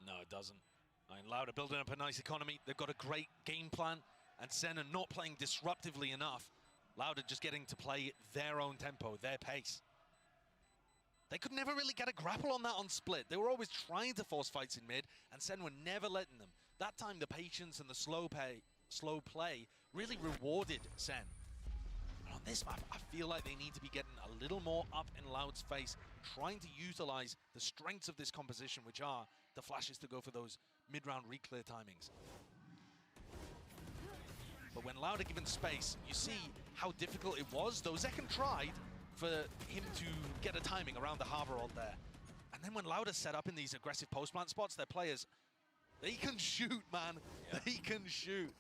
No, it doesn't. I mean, Loud are building up a nice economy. They've got a great game plan, and SEN are not playing disruptively enough. Loud are just getting to play their own tempo, their pace. They could never really get a grapple on that on split. They were always trying to force fights in mid, and SEN were never letting them. That time, the patience and the slow play really rewarded SEN. And on this map, I feel like they need to be getting a little more up in Loud's face, trying to utilize the strengths of this composition, which are the flashes to go for those mid-round re-clear timings. But when Loud are given space, you see how difficult it was. Though Zekken tried for him to get a timing around the Harbor ult there. And then when Loud are set up in these aggressive post-plant spots, their players, they can shoot, man. Yeah. They can shoot.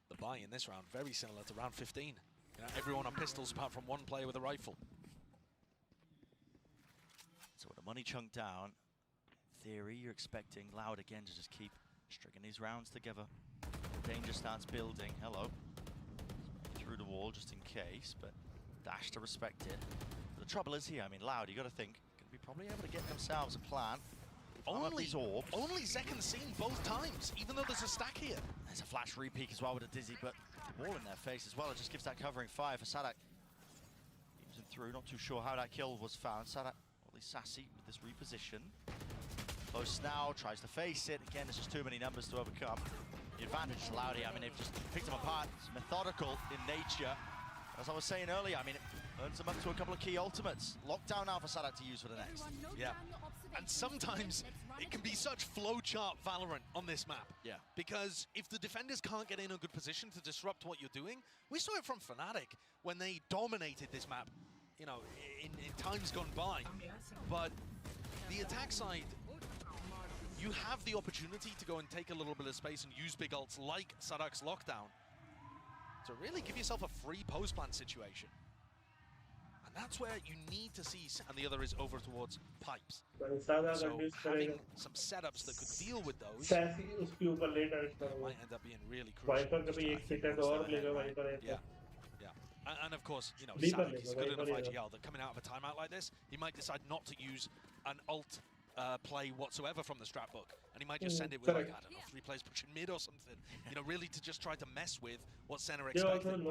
The buy in this round, very similar to round 15. You know, everyone on pistols apart from one player with a rifle.
So with the money chunked down, in theory, you're expecting Loud again to just keep stringing these rounds together. The danger starts building. Hello. Through the wall just in case, but Dash to respect it. But the trouble is here, I mean, Loud, you got to think, going to be probably able to get themselves a plan.
Only Zekken's seen both times, even though there's a stack here.
There's a flash re-peek as well with a Dizzy, but wall in their face as well. It just gives that covering fire for Sadak. Moves him through, not too sure how that kill was found. Sadak, at least sassy with this reposition. Close now, tries to face it. Again, there's just too many numbers to overcome. The advantage is Loud here. I mean, they've just picked them apart. It's methodical in nature. As I was saying earlier, I mean, it earns them up to a couple of key ultimates. Lockdown now for Sadak to use for the next.
Yeah. And sometimes it can be such flowchart Valorant on this map.
Yeah.
Because if the defenders can't get in a good position to disrupt what you're doing, we saw it from Fnatic when they dominated this map, you know, in times gone by. But the attack side, you have the opportunity to go and take a little bit of space and use big ults like Sadak's lockdown to really give yourself a free post-plant situation. And that's where you need to see, and the other is over towards pipes. So having some setups that could deal with those might end up being really crucial. Yeah. And of course, you know, Sadak is good enough IGL that coming out of a timeout like this, he might decide not to use an ult play whatsoever from the strat book, and he might just send it with, like, I don't know, 3 players pushing mid or something, you know, really to just try to mess with what Sen are expecting. So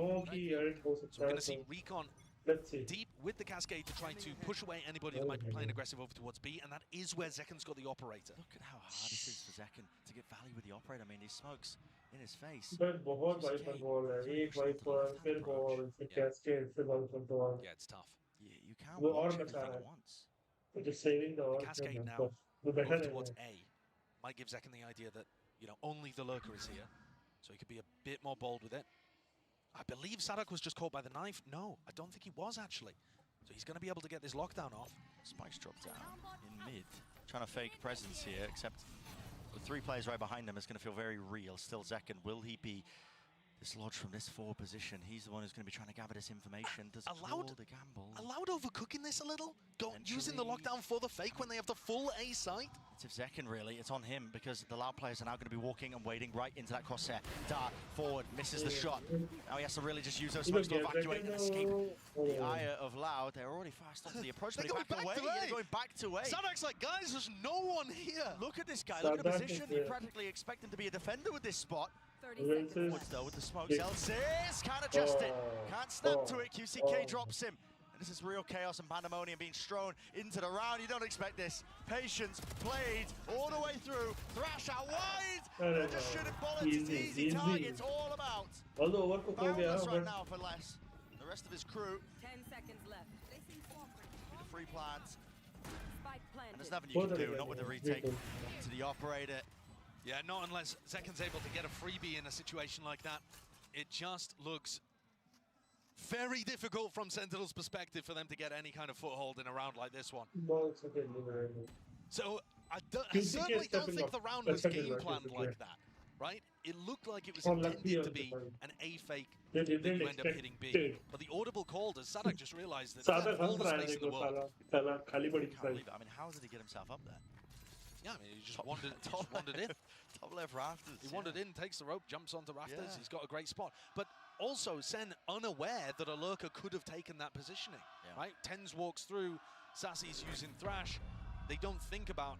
we're going to see Recon deep with the Cascade to try to push away anybody that might be playing aggressive over towards B, and that is where Zekken's got the Operator.
Look at how hard this is for Zekken to get value with the Operator. I mean, these smokes in his face.
Yeah,
it's tough.
Yeah, you can't watch everything at once.
Just saving the
Cascade now over towards A might give Zekken the idea that, you know, only the Lurker is here, so he could be a bit more bold with it. I believe Sadak was just caught by the knife. No, I don't think he was actually. So he's going to be able to get this lockdown off.
Spikes dropped down in mid, trying to fake presence here, except with 3 players right behind him, it's going to feel very real. Still Zekken, will he be dislodged from this forward position? He's the one who's going to be trying to gather this information. Does it call the gamble?
Allowed overcooking this a little? Using the lockdown for the fake when they have the full A site?
It's if Zekken really, it's on him because the Loud players are now going to be walking and waiting right into that crosshair. Dart forward, misses the shot. Now he has to really just use those smokes to evacuate and escape the ire of Loud. They're already fast up to the approach, but they're back away. Yeah, they're going back to A.
Sadak's like, guys, there's no one here.
Look at this guy, look at the position. You practically expect him to be a defender with this spot.
30 seconds.
Though with the smokes, Elsis can't adjust it, can't snap to it. QCK drops him. And this is real chaos and pandemonium being strewn into the round. You don't expect this. Patience played all the way through. Thrash out wide. They're just shooting bullets. It's easy targets all about. Boundless right now for Les. The rest of his crew.
10 seconds left.
The free plants.
Spike planted.
And there's nothing you can do, not with the retake to the Operator.
Yeah, not unless Zekken's able to get a freebie in a situation like that. It just looks very difficult from Sentinel's perspective for them to get any kind of foothold in a round like this one. So I certainly don't think the round was game planned like that, right? It looked like it was intended to be an A fake that you end up hitting B. But the audible call, does Sadak just realized that he had all the space in the world?
Can't believe it. I mean, how did he get himself up there?
Yeah, I mean, he just wandered in.
Top left rafters.
He wandered in, takes the rope, jumps onto rafters.
Yeah.
He's got a great spot. But also, Sen unaware that a lurker could have taken that positioning, right? Tens walks through, Sassy's using Thrash. They don't think about,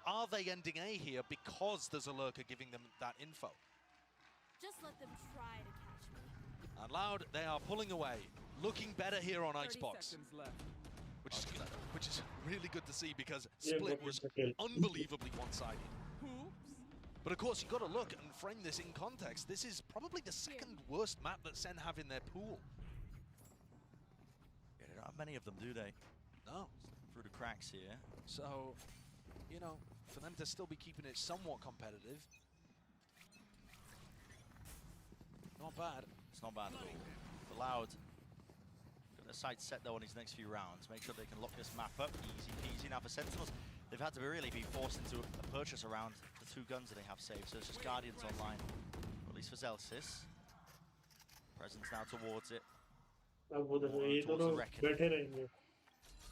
are they ending A here because there's a lurker giving them that info?
Just let them try to catch me.
And Loud, they are pulling away. Looking better here on Icebox. Which is really good to see because Split was unbelievably one-sided. But of course, you've got to look and frame this in context. This is probably the second worst map that Sen have in their pool.
Yeah, they don't have many of them, do they?
No.
through the cracks here.
So, you know, for them to still be keeping it somewhat competitive, not bad.
It's not bad at all. For Loud, got their sights set though on his next few rounds. Make sure they can lock this map up. Easy peasy. Now for Sentinels, they've had to really be forced into a purchase around the 2 guns that they have saved. So it's just Guardians online, or at least for Zelsis. Presence now towards it.
अब वो ये दोनों बैठे रहेंगे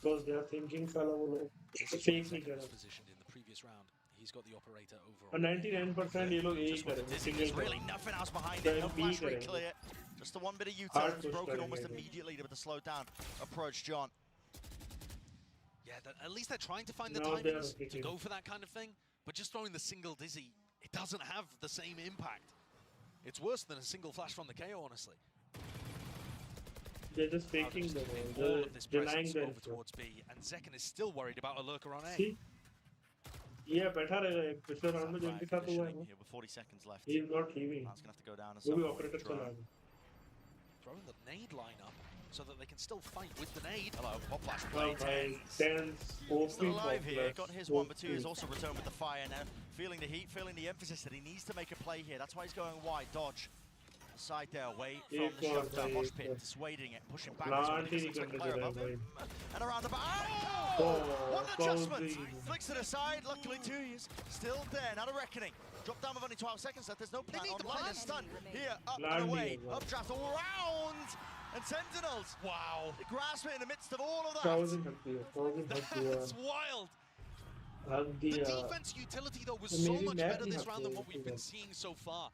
because they are thinking साला वो लोग fake नहीं कर रहे
Positioned in the previous round. He's got the operator over.
और 99% ये लोग यही करेंगे
There's
single
really nothing else behind it. No flash rig clear. Just the one bit of util
Hard
was
push
broken
करेंगे
almost
ये लोग.
immediately with the slow down approach, John.
Yeah, at least they're trying to find the
Now they are
timings to
kicking.
go for that kind of thing, but just throwing the single dizzy, it doesn't have the same impact. It's worse than a single flash from the KO, honestly.
they're just faking them
All
they're
of this
denying
presence
their
over towards B, and Zekken is still worried about a lurker on A.
see ये बैठा रहेगा एक पिछले round में जो इनके साथ हुआ है
Positioning here with 40 seconds left.
he is not leaving
That's gonna have to go down.
वो भी operator चला गया
Throwing the nade line up so that they can still fight with the nade.
Hello, pop flash
oh
play.
भाई tense
Still
OP
alive here,
pop
got his
flash,
one, but 2
OP.
has also returned with the fire now. Feeling the heat, feeling the emphasis that he needs to make a play here. That's why he's going wide, dodge. Side there, away from the shove down, mosh pit, dissuading it, pushing back.
Plant
He
he
looks like a
नहीं
player
करने
above
दे रहा
him.
है
And around the back.
Oh,
Oh, what an adjustment!
Fauzi.
Flicks it aside, luckily 2 is still there, not a reckoning. Drop down with only 12 seconds left, there's no plan
need the
online,
plan.
and stun. Here, up and
Landing
away,
as well.
updraft all around, and Sentinels.
Wow,
They grasp it in the midst of all of that.
1000 हट दिया 1000 हट दिया
that's wild.
हट
The
दिया
defense utility, though, was
Maybe
so much
Matt
better
will
this
have
round
to
than what we've been
do that.
seeing so far.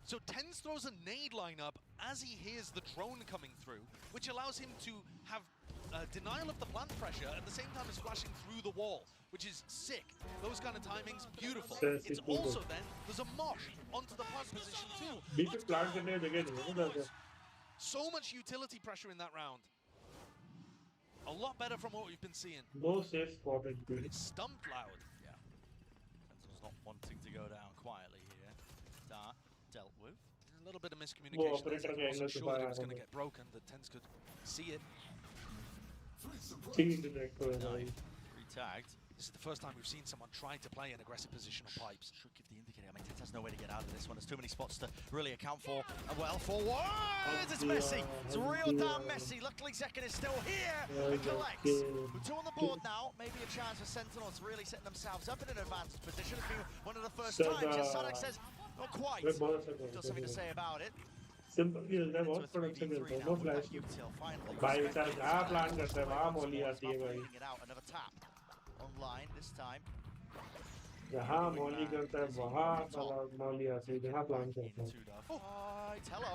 So Tens throws a nade lineup as he hears the drone coming through, which allows him to have denial of the plant pressure at the same time as flashing through the wall, which is sick. Those kind of timings, beautiful.
Sensitive.
It's also then, there's a mosh onto the plant position too.
बीच में plant करने की जगह नहीं है ना ज़्यादा
So much utility pressure in that round. A lot better from what we've been seeing.
no safe spot in
But
B
it's stumped Loud.
Yeah. Sentinels not wanting to go down quietly here. That dealt with.
A little bit of miscommunication.
operator
I
के
wasn't
angle से
sure that it
fire
was going to
होगा.
get broken. The Tens could see it.
ठीक direct हो
No,
भाई
re-tagged.
This is the first time we've seen someone try to play an aggressive position on pipes.
Should give the indicator. I mean, Tens has no way to get out of this one. There's too many spots to really account for. And well, forward! It's messy. It's real damn messy. Luckily, Zekken is still here and collects. With 2 on the board now, maybe a chance for Sentinels really setting themselves up in an advanced position. It's been one of the first times. Yes, Sadak says, not quite.
मैं बहुत अच्छा
Still something to say about it.
Simple खेलता है
Into a
बहुत अच्छा
3v3
खेलता है
now
no
with
flash
that util finally.
भाई
Respect
साहब
it.
जहाँ प्लान करता है वहाँ मौली आती है भाई
Leading it out, another tap online this time.
जहाँ मौली करता है वहाँ साला मौली आती है जहाँ प्लान करता है
Into the fight. Hello.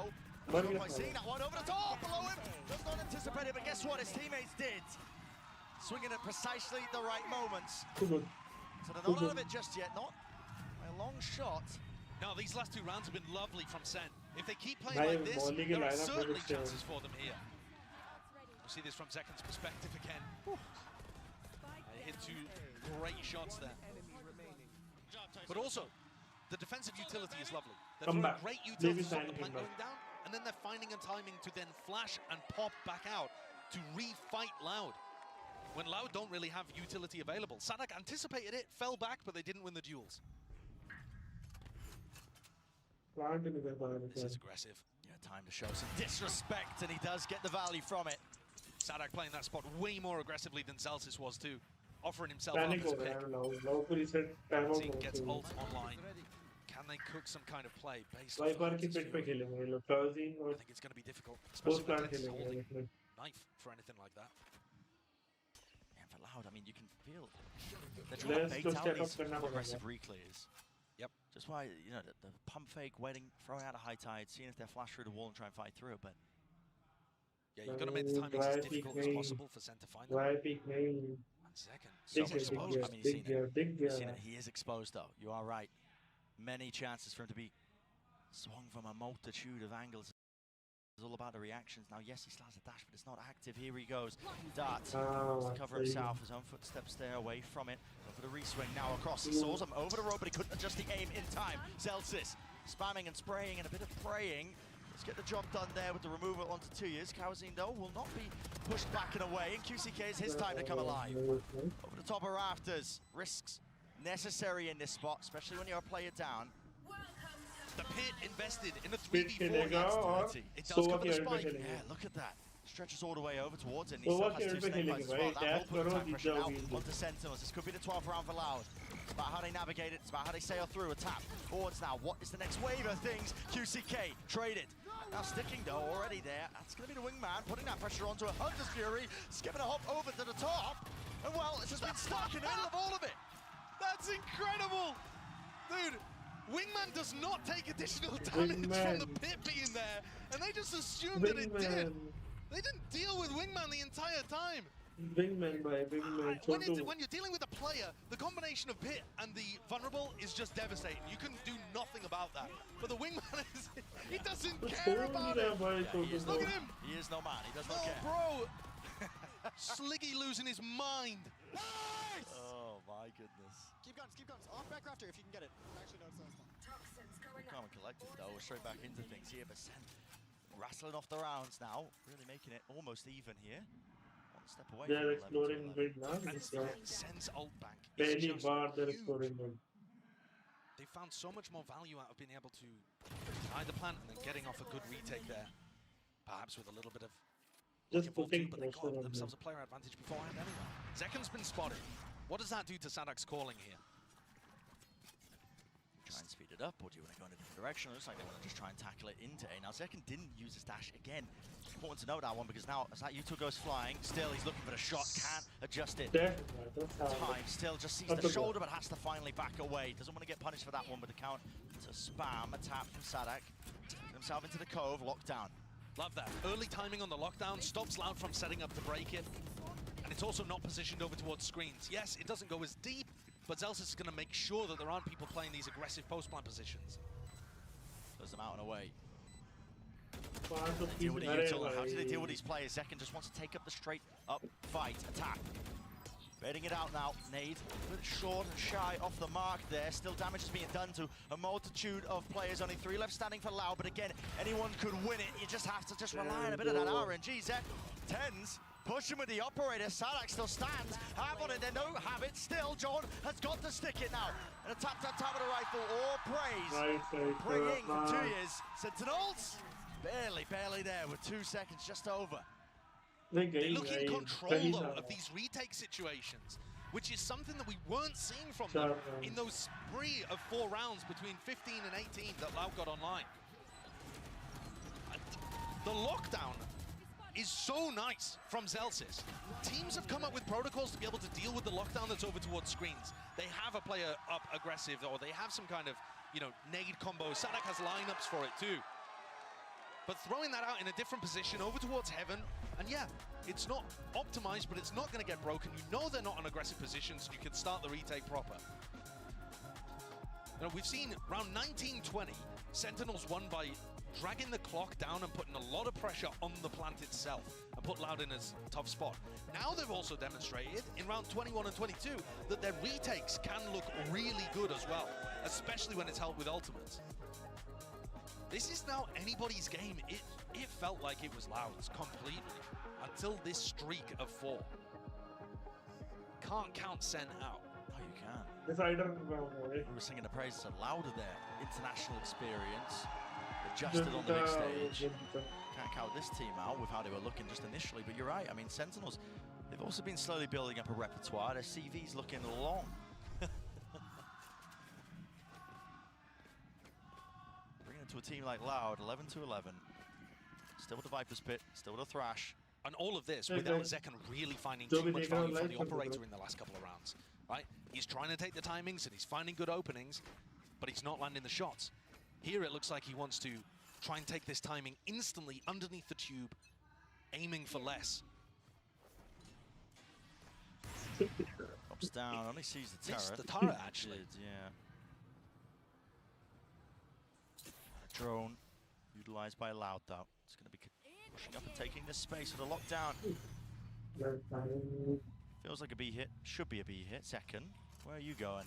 But
Not
yes,
quite seeing that one over the top below him. Does not anticipate it, but guess what? His teammates did. Swinging at precisely the right moments.
too good
So they're not out of it just yet. Not a long shot.
No, these last 2 rounds have been lovely from Sen. If they keep playing
भाई
like this,
मौली के
there are
lineup में
certainly
कुछ
chances for them here. We see this from Zekken's perspective again. They hit 2 great shots there. But also, the defensive utility is lovely. They're
Come
throwing
back.
great
Maybe
utilities on
sign
the
him
plant
back.
going down, and then they're finding a timing to then flash and pop back out to re-fight Loud. When Loud don't really have utility available. Sadak anticipated it, fell back, but they didn't win the duels.
Plant नहीं कर पा रहे
This is aggressive.
Yeah, time to show some disrespect, and he does get the value from it.
Sadak playing that spot way more aggressively than Zelsis was too, offering himself up
panic
as
हो
a
रहा
pick.
है लाउ को reset time out
Team gets
हो
ult online. Can they cook some kind of play based on
Viper की
Zelsis'
pit पे
fury?
खेलेंगे ये लोग फ्लाउजिंग
I
और
think it's going to be difficult, especially
post
when
plant
Tens is
खेलेंगे
holding
इसमें
knife for anything like that.
And for Loud, I mean, you can feel they're trying to
Let's
bait
just
out
step up
these
करना पड़ेगा
aggressive reclears.
Yep.
Just why, you know, the pump fake, waiting, throwing out a high tide, seeing if they flash through the wall and try and fight through it, but
Yeah, you've got to make the timings as difficult as possible for Sen to find them.
Wide peek नहीं
And second,
so
दिख
exposed.
गया
I mean, you've
दिख
seen
गया
it.
दिख
You've seen
गया
it. He is exposed, though. You are right. Many chances for him to be swung from a multitude of angles. It's all about the reactions. Now, yes, he still has a dash, but it's not active. Here he goes. Dart to cover
सही
himself. His own footsteps there away from it. Go for the re-swing now across. He saws him over the rope, but he couldn't adjust the aim in time. Zelsis spamming and spraying and a bit of praying. Let's get the job done there with the removal onto 2 years. Kawazin, though, will not be pushed back and away. And QCK is his time to come alive. Over the top of rafters. Risks necessary in this spot, especially when you're a player down.
The Pit invested in a 3v4. It does cover the spike.
Yeah, look at that. Stretches all the way over towards it, and he still has 2 snake bites as well. That will put time pressure now onto Sentinels. This could be the 12th round for Loud. It's about how they navigate it. It's about how they sail through. A tap forwards now. What is the next wave of things? QCK traded. Now sticking though already there. That's going to be the wingman putting that pressure onto a Hunter's Fury. Skipping a hop over to the top. And well, it's just been stuck in the middle of all of it.
That's incredible! Dude, Wingman does not take additional damage from the Pit being there, and they just assumed that it did. They didn't deal with Wingman the entire time.
Wingman,
When you're dealing with a player, the combination of Pit and the vulnerable is just devastating. You can do nothing about that. But the Wingman, he doesn't care about it. Look at him.
He is no man. He does not care.
Bro. Sliggy losing his mind.
Nice!
Oh my goodness.
Keep guns, keep guns. Off back rafter if you can get it. Actually, no, it's not.
Calm and collected though. We're straight back into things here. But Sen wrestling off the rounds now. Really making it almost even here. One step away.
They're exploring mid now.
Sen's ult bank.
They're exploring mid.
They found so much more value out of being able to deny the plant and then getting off a good retake there. Perhaps with a little bit of
just putting
but they got themselves a player advantage beforehand anyway. Zekan's been spotted. What does that do to Sadak's calling here?
Try and speed it up, or do you want to go in a different direction? It looks like they want to just try and tackle it into A. Now Zekan didn't use his dash again. Important to note that one because now as that U2 goes flying, still he's looking for the shot, can't adjust it. Time still just sees the shoulder but has to finally back away. Doesn't want to get punished for that one with the count to spam a tap from Sadak. Get himself into the cove, lockdown.
Love that. Early timing on the lockdown stops Loud from setting up to break it. And it's also not positioned over towards screens. Yes, it doesn't go as deep, but Zelsis is going to make sure that there aren't people playing these aggressive post-plant positions.
Close them out and away.
How
How do they deal with these players? Zekan just wants to take up the straight up fight, attack. Baiting it out now, nade, a bit short and shy off the mark there. Still damage is being done to a multitude of players. Only 3 left standing for Loud, but again, anyone could win it. You just have to just rely on a bit of that RNG. Zek, tens, pushing with the operator. Sadak still stands, have on it, they don't have it. Still, John has got to stick it now. And a tap with the rifle, all praise. Bringing from 2 years. Sentinels, barely there with 2 seconds just over.
They look in control, though, of these retake situations, which is something that we weren't seeing from them in those spree of 4 rounds between 15 and 18 that Loud got online. The lockdown is so nice from Zelsis. Teams have come up with protocols to be able to deal with the lockdown that's over towards screens. They have a player up aggressive, or they have some kind of, nade combo. Sadak has lineups for it, too. But throwing that out in a different position over towards Heaven, and yeah, it's not optimized, but it's not going to get broken. You know they're not in aggressive positions, so you can start the retake proper. We've seen round 19-20, Sentinels won by dragging the clock down and putting a lot of pressure on the plant itself and put Loud in a tough spot. Now they've also demonstrated in round 21 and 22 that their retakes can look really good as well, especially when it's held with ultimates. This is now anybody's game. It felt like it was Loud's completely until this streak of 4. Can't count Sen out.
No, you can't.
We
were singing the praises of Louder there. International experience, adjusted on the big stage. Can't count this team out with how they were looking just initially, but you're right. I mean, Sentinels, they've also been slowly building up a repertoire. Their CV's looking long. To a team like Loud, 11-11. Still with the Viper's Pit, still with a Thrash.
And all of this without Zekan really finding too much value from the operator in the last couple of rounds, right? He's trying to take the timings and he's finding good openings, but he's not landing the shots. Here it looks like he wants to try and take this timing instantly underneath the tube, aiming for less.
Drops down, only sees the turret.
Missed the turret, actually.
Yeah. Drone utilized by Loud though. It's going to be pushing up and taking this space with a lockdown. Feels like a B hit. Should be a B hit. Second. Where are you going?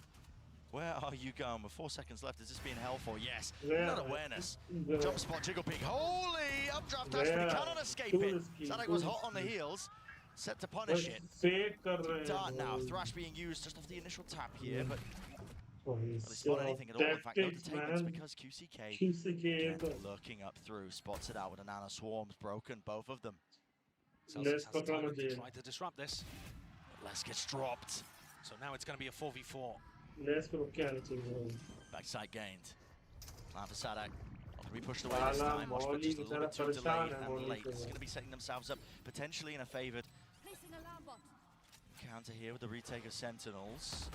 Where are you going? With 4 seconds left, is this being held for? Yes.
Yeah.
Not awareness.
Yeah.
Jump spot, jiggle peek. Holy! Updraft dash, but he cannot escape it. Sadak was hot on the heels. Set to punish it.
Fake कर रहे हैं
Dart now.
वो.
Thrash being used just off the initial tap here, but
Oh,
well, it's not anything at all. In fact, no
tactics,
detainments
man.
because QCK
QCK
again, lurking up through. Spots it out with a nano swarms broken, both of them.
Celsius
Let's
has the
put
time
on
to
the-
try to disrupt this. But Les gets dropped. So now it's going to be a 4v4.
Let's go क्या चाहिए.
Backside gained. Plan for Sadak. Not going to be pushed away this
Salah,
time. Watch, but
Molly
just a
की
little bit
तरफ
too
परेशान
delayed
है
and
Molly
late.
से.
This is going to be setting themselves up potentially in a favoured
Placing alarm bot.
counter here with the retake of Sentinels.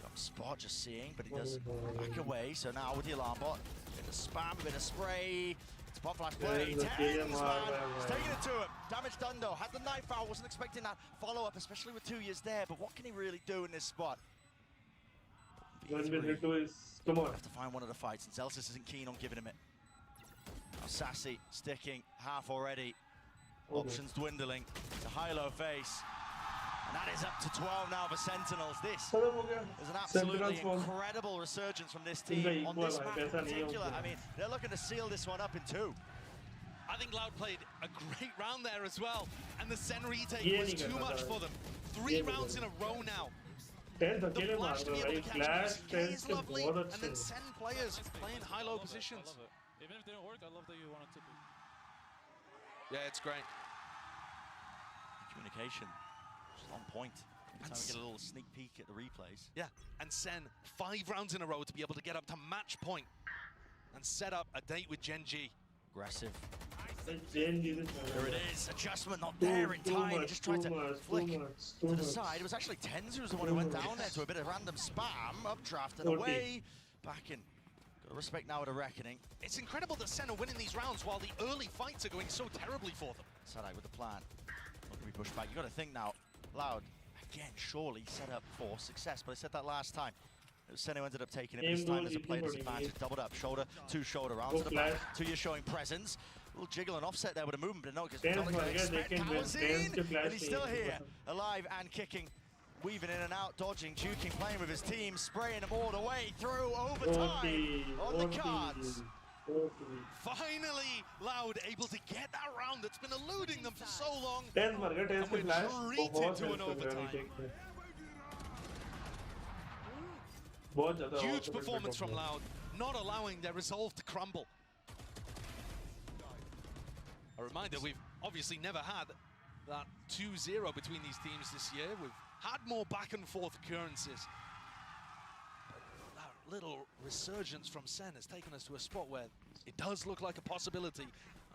Jump spot, just seeing, but he does back away. So now with the alarm bot, bit of spam, bit of spray. Spot flash play.
Yeah,
Tens,
he's
man. He's taking it to him. Damage done though. Had the knife out. Wasn't expecting that follow up, especially with 2 years there. But what can he really do in this spot?
When we need to is come on.
Have to find one of the fights, and Celsius isn't keen on giving him it. Now Sassy sticking half already. Options dwindling. It's a high-low face. And that is up to 12 now for Sentinels. This
खत्म हो गया.
is an absolutely
Sentinels
incredible resurgence from this
इनका
team on
equal
this
है,
map
ऐसा
in
नहीं
particular.
होता.
I mean, they're looking to seal this one up in 2.
I think Loud played a great round there as well. And the Sen retake
ये
was
नहीं
too
करना
much
था.
for them. 3
ये नहीं
rounds in
करना.
a row now.
10
The
अकेले मार
flash to
रहा
be
है
able
भाई.
to catch
Flash
QCK
10
is
से
lovely.
बहुत
And
अच्छे
then
हैं.
Sen players playing high-low positions.
I love it. Even if it didn't work, I love that you wanted to be.
Yeah, it's great.
Communication just on point. Every time we get a little sneak peek at the replays.
Yeah, and Sen 5 rounds in a row to be able to get up to match point and set up a date with Gen G.
Aggressive.
Jane did it.
There it is. Adjustment not there in time. He just tried to flick to the
much.
side. It was actually Tens who was the one who went down there to a bit of random spam. Updraft and
40.
away. Back in. Got to respect now at a reckoning.
It's incredible that Sen are winning these rounds while the early fights are going so terribly for them.
Sadak with the plan. Not going to be pushed back. You got to think now. Loud, again, surely set up for success. But I said that last time. It was Sen who ended up taking it. But this time as a player disadvantage. Doubled up. Shoulder to shoulder. Round to the back. 2 years showing presence. A little jiggle and offset there with a movement, but no, because
Tens
not
मर
going to
गया,
expect
लेकिन
powers
Tens
in.
के flash
And he's still
नहीं
here, alive and kicking. Weaving in and out, dodging, juking, playing with his team, spraying them all the way through overtime on the cards.
Finally, Loud able to get that round that's been eluding them for so long.
10 मर गया. 10
And
से
we're
flash
treated
बहुत
to an
help कर रहा है
overtime.
retake में. बहुत ज़्यादा
Huge
output
performance
कर
from
रहा है.
Loud, not allowing their resolve to crumble. A reminder, we've obviously never had that 2-0 between these teams this year. We've had more back and forth occurrences. But that little resurgence from Sen has taken us to a spot where it does look like a possibility,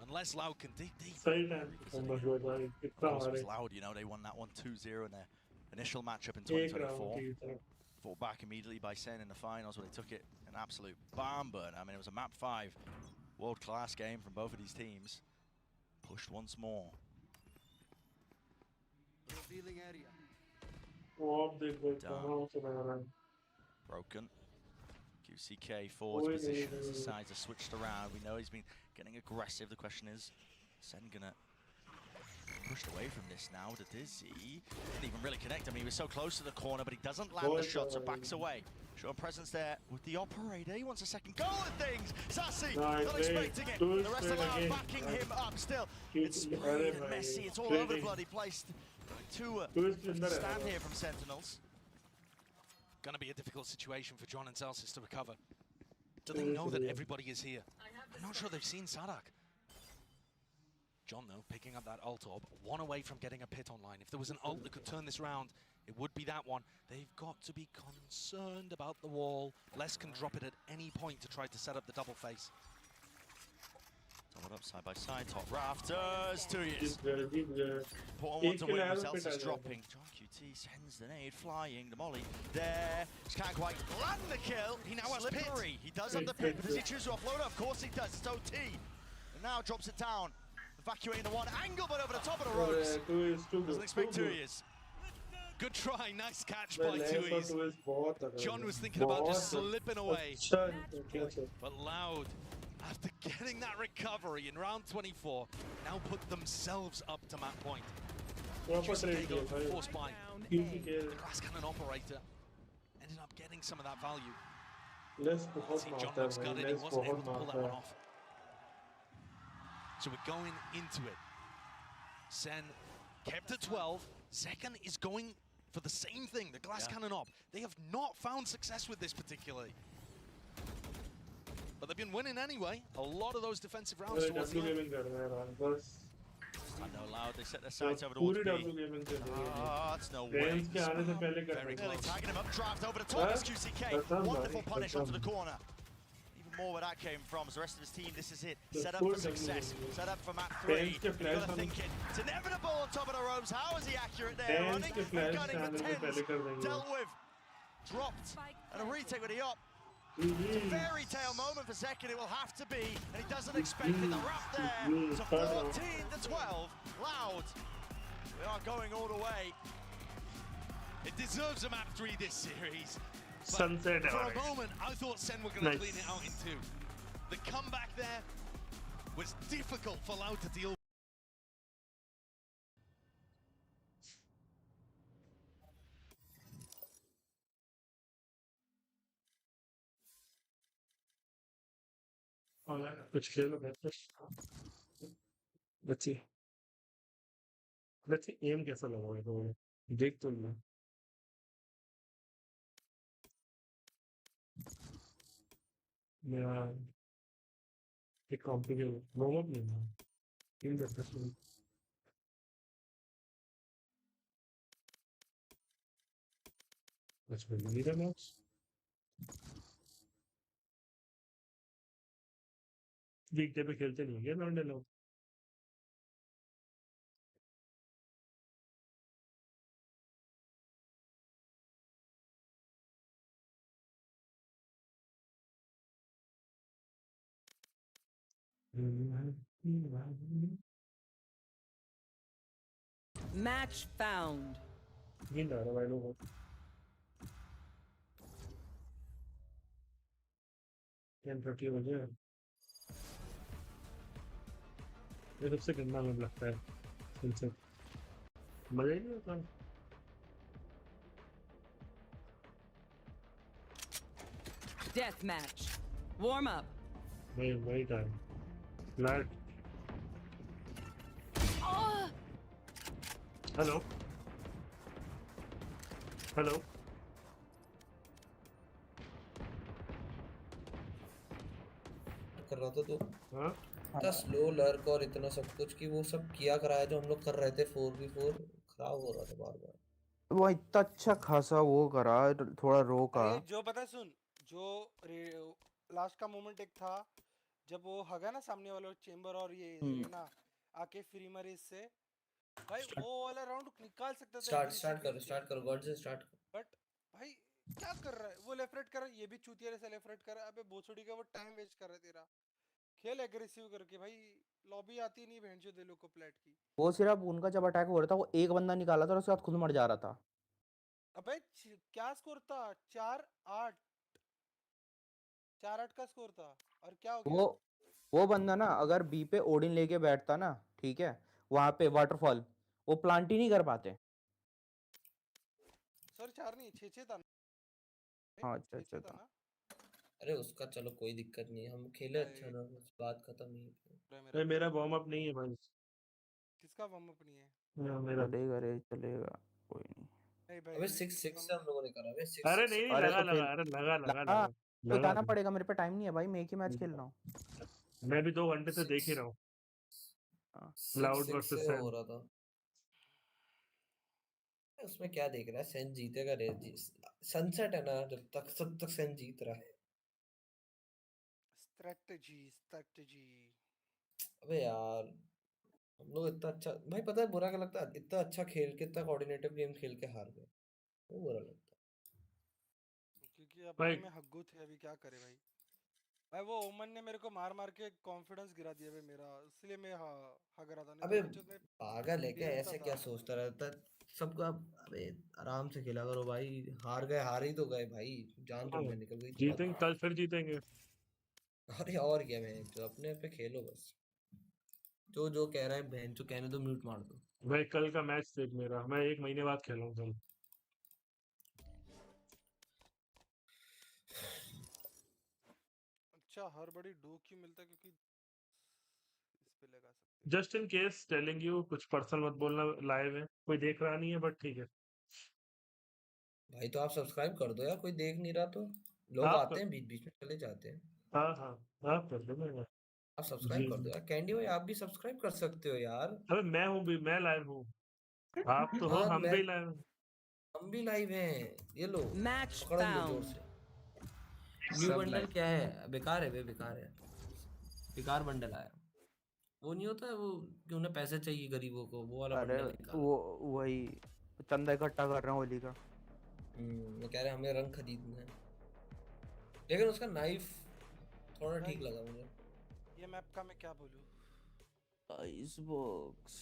unless Loud can dig deep.
सही time performance हुआ था.
Of
कितना
course, it was
हमारे
Loud, you know, they won that one 2-0 in their initial matchup in
एक round
2024.
की तरफ.
Fought back immediately by Sen in the finals where they took it an absolute barn burn. I mean, it was a map 5 world-class game from both of these teams. Pushed once more.
वो अब देख लो
Down.
कहाँ से बना रहा है.
Broken. QCK forwards
Oi,
position
oi,
as
oi.
the sides are switched around. We know he's been getting aggressive. The question is, Sen gonna pushed away from this now to Dizzy. Didn't even really connect. I mean, he was so close to the corner, but he doesn't land the shot, so backs away. Showing presence there with the operator. He wants a second go at things. Sassy,
Nice,
not
great.
expecting it.
Do it
The rest
straight
of Loud
again.
backing him up still.
Keep
It's
it
sprayed and
right,
messy. It's all
straight
over the
in.
bloody place. Two
Twist in the
stand
right.
here from Sentinels.
Going to be a difficult situation for John and Celsius to recover. Do they know that everybody is here? I'm not sure they've seen Sadak. John, though, picking up that ult orb, one away from getting a pit online. If there was an ult that could turn this round, it would be that one. They've got to be concerned about the wall. Les can drop it at any point to try to set up the double face.
Doubled up side by side, top rafters, 2 years.
Deep there.
Put on one
एक
to
के
win,
लिए
was
आगे
Celsius
पिटा
dropping. John QT sends the nade flying, the molly there. Just can't quite land the kill. He now has Slippery. He does have the pit, but does he choose to offload it? Of course he does, it's OT. And now drops it down. Evacuating the one angle, but over the top of the ropes. Doesn't expect 2 years.
Good try, nice catch
Well,
by
Les
Tui's.
और Tui's बहुत तगड़ा
John
है.
was thinking about just
बहुत
slipping away.
अच्छा catch है.
But Loud, after getting that recovery in round 24, now put themselves up to map point.
Proper
QCK
trade
going
किया
for
भाई.
force buy.
QCK
The glass cannon operator ended up getting getting some of that value.
Let's
See, John looks gutted. He wasn't able to pull that one off. So we're going into it. SEN kept at 12. Zekan is going for the same thing, the glass cannon op. They have not found success with this particularly. But they've been winning anyway. A lot of those defensive rounds towards the end.
I know, Loud. They set their sights over towards B. That's no way. Very close. Tagging him up, drives over the top. It's QCK. Wonderful punish onto the corner. Even more where that came from. As the rest of his team, this is it. Set up for success. Set up for map 3. You've got to think it. It's inevitable on top of the ropes. How is he accurate there? Running and gunning with 10s. Dealt with. Dropped. And a retake with the op. It's a fairy tale moment for Zekan, it will have to be, and he doesn't expect it. The wrap there, so 14-12, Loud. We are going all the way.
It deserves a map 3 this series.
Sunset
for a moment, I thought SEN were going to clean it out in 2. The comeback there was difficult for Loud to deal with.
कुछ खेल लो बेहतर बच्ची बच्ची M कैसा लगा तो देख तो लो मेरा एक कॉम्प्लिकेटेड बहुत नहीं है टीम बेहतर सुन बस मैं नहीं रहा वीकडे पे खेलते नहीं है लौंडे लोग
Match found.
नींद आ रहा भाई लोगों को 10:30 बजे ये सबसे गंदा मुझे लगता है इनसे मजा ही नहीं आता
Death match. Warm up.
वही टाइम लाइट हेलो हेलो
कर रहा था तो
हाँ
इतना स्लो लर्क और इतना सब कुछ कि वो सब किया कराया जो हम लोग कर रहे थे 4v4 खराब हो रहा था बार बार
वो इतना अच्छा खासा वो करा थोड़ा रो का
जो पता है सुन जो लास्ट का मोमेंट एक था जब वो हगा ना सामने वाला चेंबर और ये ना आके फ्री मरे इससे भाई वो वाला राउंड निकाल सकता था
स्टार्ट करो गॉड से स्टार्ट
बट भाई क्या कर रहा है वो लेफ्ट राइट कर रहा है ये भी चूतिया से लेफ्ट राइट कर रहा है अबे बोछड़ी का वो टाइम वेस्ट कर रहा है तेरा खेल एग्रेसिव करके भाई लॉबी आती नहीं भेंचो दे लोग को प्लेट की
वो सिर्फ उनका जब अटैक हो रहा था वो एक बंदा निकाला था और उसके बाद खुद मर जा रहा था
अबे क्या स्कोर था 4-8 4-8 का स्कोर था और क्या हो गया
वो बंदा ना अगर बी पे ओडिन लेके बैठता ना ठीक है वहां पे वाटरफॉल वो प्लांट ही नहीं कर पाते
सर 4 नहीं 6 था
हाँ अच्छा था
अरे उसका चलो कोई दिक्कत नहीं हम खेले अच्छा ना बात खत्म ही
मेरा वार्म अप नहीं है भाई
किसका वार्म अप नहीं है
मेरा
चलेगा कोई नहीं
अबे 6 से हम लोगों ने करा अबे 6
अरे नहीं लगा
बताना पड़ेगा मेरे पे टाइम नहीं है भाई मैं एक ही मैच खेल रहा हूँ
मैं भी 2 घंटे से देख ही रहा हूँ लाउड वर्सेस सेन
हो रहा था उसमें क्या देख रहा है सेन जीतेगा सनसेट है ना जब तक सेन जीत रहा है
स्ट्रेटजी
अबे यार हम लोग इतना अच्छा भाई पता है बुरा क्या लगता है इतना अच्छा खेल के इतना कोऑर्डिनेटिव गेम खेल के हार गए वो बुरा लगता है
क्योंकि अपने में हग्गू थे अभी क्या करे भाई वो ओमन ने मेरे को मार के कॉन्फिडेंस गिरा दिया भाई मेरा इसलिए मैं हग रहा था
अबे पागल है क्या ऐसे क्या सोचता रहता सबको अबे आराम से खेला करो भाई हार ही तो गए भाई जान तो निकल गई
जीतेंगे कल फिर जीतेंगे
अरे और क्या मैं जो अपने पे खेलो बस जो कह रहा है बहन जो कहने दो म्यूट मार दो
भाई कल का मैच देख मेरा मैं 1 महीने बाद खेलूंगा कल
अच्छा हर बड़ी डो क्यों मिलता है क्योंकि इस पे लगा सकते
just in case telling you, कुछ पर्सनल मत बोलना, लाइव है, कोई देख रहा नहीं है, बट ठीक है।
भाई तो आप सब्सक्राइब कर दो यार, कोई देख नहीं रहा तो। लोग
आप
आते हैं बीच बीच में चले जाते हैं।
हाँ हाँ, आप कर दो। मैं
आप सब्सक्राइब
जी
कर दो यार, कैंडी भाई आप भी सब्सक्राइब कर सकते हो यार।
अबे मैं हूँ भी, मैं लाइव हूँ। आप तो हो,
हाँ
हम
मैं,
भी लाइव हैं।
हम भी लाइव हैं। ये लो
Match
पकड़ लो जोर
found.
से। न्यू
सब
बंडल
लाइव।
क्या है, बेकार है बे, बेकार है। बेकार बंडल आया। वो नहीं होता है वो कि उन्हें पैसे चाहिए गरीबों को, वो वाला
अरे
बंडल निकाला।
वो वही चंदा इकट्ठा कर रहे हैं होली का।
वो कह रहे हमें रंग खरीदना है, लेकिन उसका नाइफ थोड़ा ठीक लगा मुझे।
ये मैप का मैं क्या बोलूं।
आइस बॉक्स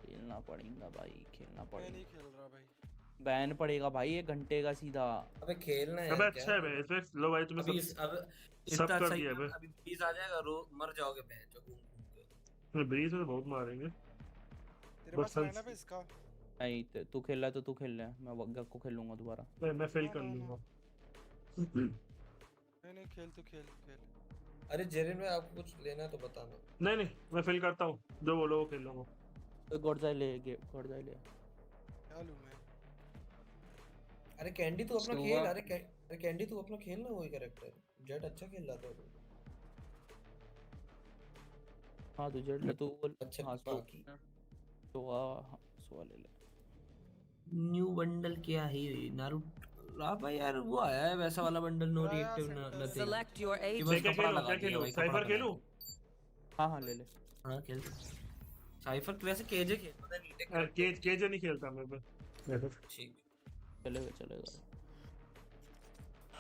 खेलना पड़ेगा भाई, खेलना
मैं
पड़ेगा।
नहीं खेल रहा भाई।
बैन पड़ेगा भाई 1 घंटे का सीधा।
अबे खेलना है
अबे
यार, क्या
अच्छा है बे, इसमें लो भाई तुम्हें
अभी अब
सब
इतना
कर
अच्छा
दिया
ही
बे।
अभी 20 आ जाएगा, मर जाओगे बहन जो घूम घूम के।
ब्रीज में तो बहुत मारेंगे।
तेरे
बस
पास लाइनअप है इसका?
नहीं तू खेल रहा है तो तू खेल रहा है, मैं वग्गा को खेलूंगा दोबारा।
मैं फेल कर
ना।
लूंगा।
नहीं खेल तू खेल खेल।
अरे जेरिन में आपको कुछ लेना है तो बताना।
नहीं नहीं, मैं फेल करता हूँ, जो बोलो वो खेल लूंगा।
तो गोडजाई ले गोडजाई ले।
क्या लूं मैं?
अरे कैंडी तू अपना खेल, अरे कैंडी तू अपना खेल ना, वही कैरेक्टर जेट अच्छा खेल रहा था।
हाँ तो जेट ले तू।
अच्छा
हाँ
बाकी
तो सो ले ले।
न्यू बंडल क्या है नारुतो भाई यार, वो आया है वैसा वाला bundle, no reactive nothing.
Select your
कि
agent.
बस
क्या
कपड़ा
खेलूं,
लगा
क्या
दिया
खेलूं,
भाई,
साइफर खेलूं?
हाँ ले ले।
हाँ खेल साइफर वैसे केजे खेल, पता नहीं टेक
केजे नहीं खेलता मैं
ठीक
चलेगा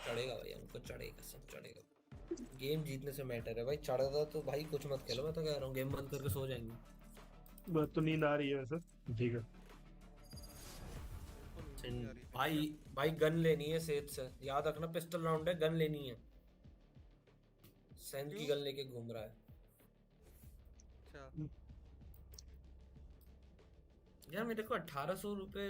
चढ़ेगा भाई, हमको चढ़ेगा, सब चढ़ेगा। गेम जीतने से मैटर है भाई, चढ़ा तो भाई कुछ मत खेलो, मैं तो कह रहा हूँ गेम बंद करके सो जाएंगे।
बस तो नींद आ रही है वैसे, ठीक है।
भाई गन लेनी है सेठ से, याद रखना पिस्टल राउंड है, गन लेनी है। सेन की गन लेके घूम रहा है। यार मेरे को 1800 रुपए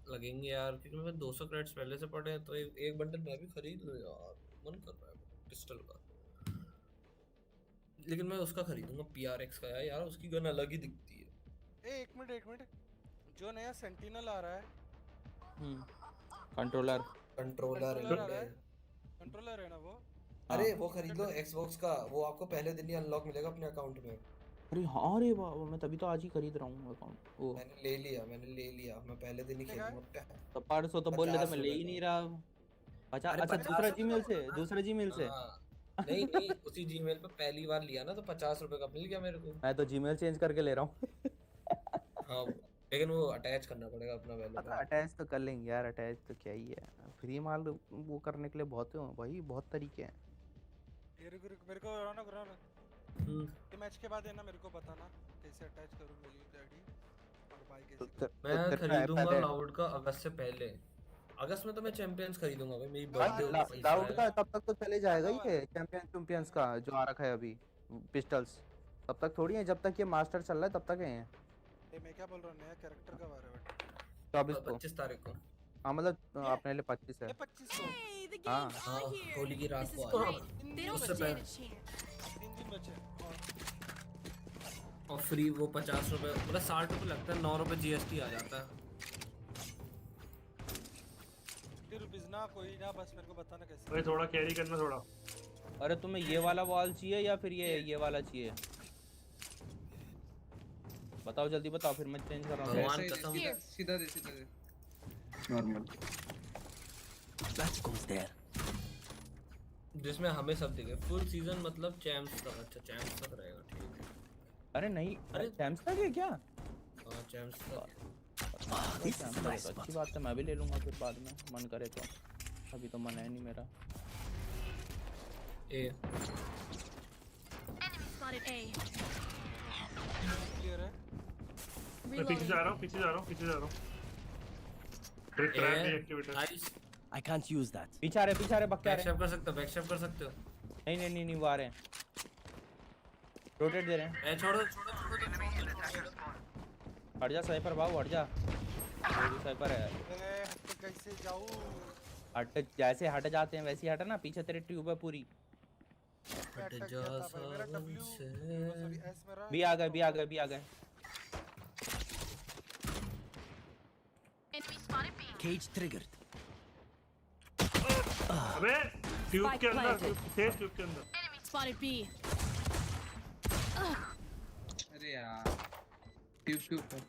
लगेंगे यार, क्योंकि मेरे 200 क्रेडिट्स पहले से पड़े हैं, तो एक बंडल मैं भी खरीद लूं यार, मन कर रहा है पिस्टल का। लेकिन मैं उसका खरीदूंगा PRX का यार, उसकी गन अलग ही दिखती है।
एक मिनट, जो नया सेंटिनल आ रहा है।
कंट्रोलर
है ना वो?
अरे वो खरीद लो Xbox का, वो आपको पहले दिन ही अनलॉक मिलेगा अपने अकाउंट में।
अरे हाँ रे वाह, मैं तभी तो आज ही खरीद रहा हूँ अकाउंट। वो
मैंने ले लिया, मैं पहले दिन ही खेलूंगा।
तो 500 तो बोल रहे थे, मैं ले ही नहीं रहा। अच्छा दूसरा जीमेल से
नहीं उसी जीमेल पे पहली बार लिया ना, तो 50 रुपए का मिल गया मेरे को।
मैं तो जीमेल चेंज करके ले रहा हूँ।
हाँ लेकिन वो अटैच करना पड़ेगा अपना वैल्यू।
अटैच तो कर लेंगे यार, अटैच तो क्या ही है, फ्री माल वो करने के लिए बहुत है भाई, बहुत तरीके हैं।
ये रुक मेरे को रौनक ये मैच के बाद है ना, मेरे को बताना कैसे अटैच करूं मेरी आईडी और भाई कैसे।
मैं खरीदूंगा लाउड का अगस्त से पहले। अगस्त में तो मैं चैंपियंस खरीदूंगा भाई, मेरी बर्थडे।
लाउड का तब तक तो चले जाएगा ही है, चैंपियंस का जो आ रखा है अभी पिस्टल्स, तब तक थोड़ी है, जब तक ये मास्टर चल रहा है तब तक है।
ये मैं क्या बोल रहा हूं, नया कैरेक्टर कब आ रहा है?
25 तारीख को।
हाँ मतलब अपने लिए 25 है।
25 को?
हाँ होली की रात को उससे पहले
3 दिन बचे।
और फ्री वो 50 रुपए, मतलब 60 रुपए लगता है, 9 रुपए GST आ जाता है।
₹50 ना, कोई ना, बस मेरे को बताना कैसे।
भाई थोड़ा कैरी करना थोड़ा।
अरे तुम्हें ये वाला वॉल चाहिए या फिर ये वाला चाहिए, बताओ जल्दी बताओ, फिर मैं चेंज कर रहा हूँ।
सीधा दे नॉर्मल।
जिसमें हमें सब दिखे फुल सीजन, मतलब चैंप्स तक। अच्छा चैंप्स तक रहेगा, ठीक है।
अरे नहीं, अरे चैंप्स तक है क्या?
हाँ चैंप्स तक।
अच्छी बात है, मैं भी ले लूंगा फिर बाद में मन करे तो, अभी तो मन है नहीं मेरा।
क्लियर है?
मैं पीछे जा रहा हूँ। ट्रैप एक्टिवेट है।
I can't use that. पीछे आ रहे बक्के आ रहे।
बैकशॉट कर सकते हो।
नहीं वो आ रहे हैं, रोटेट दे रहे हैं।
छोड़ो।
हट जा साइपर बाबू, हट जा। वो भी साइपर है।
कैसे जाऊं?
हट, जैसे हट जाते हैं वैसे ही हटा ना, पीछे तेरे ट्यूब है पूरी।
में अटक गया था भाई मेरा W सॉरी S मेरा
बी आ गए बी आ गए बी आ गए
Cage triggered.
अबे ट्यूब के अंदर ट्यूब के अंदर
Spotted B.
अरे यार ट्यूब के ऊपर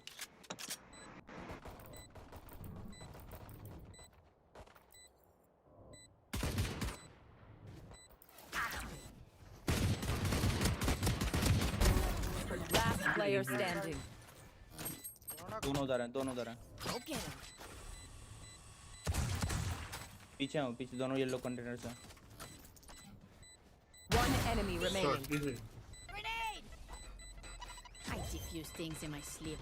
Last player standing.
दोनों उधर हैं
Okay.
पीछे हूँ पीछे दोनों येलो कंटेनर्स हैं
One enemy remaining.
Grenade! I defuse things in my sleep.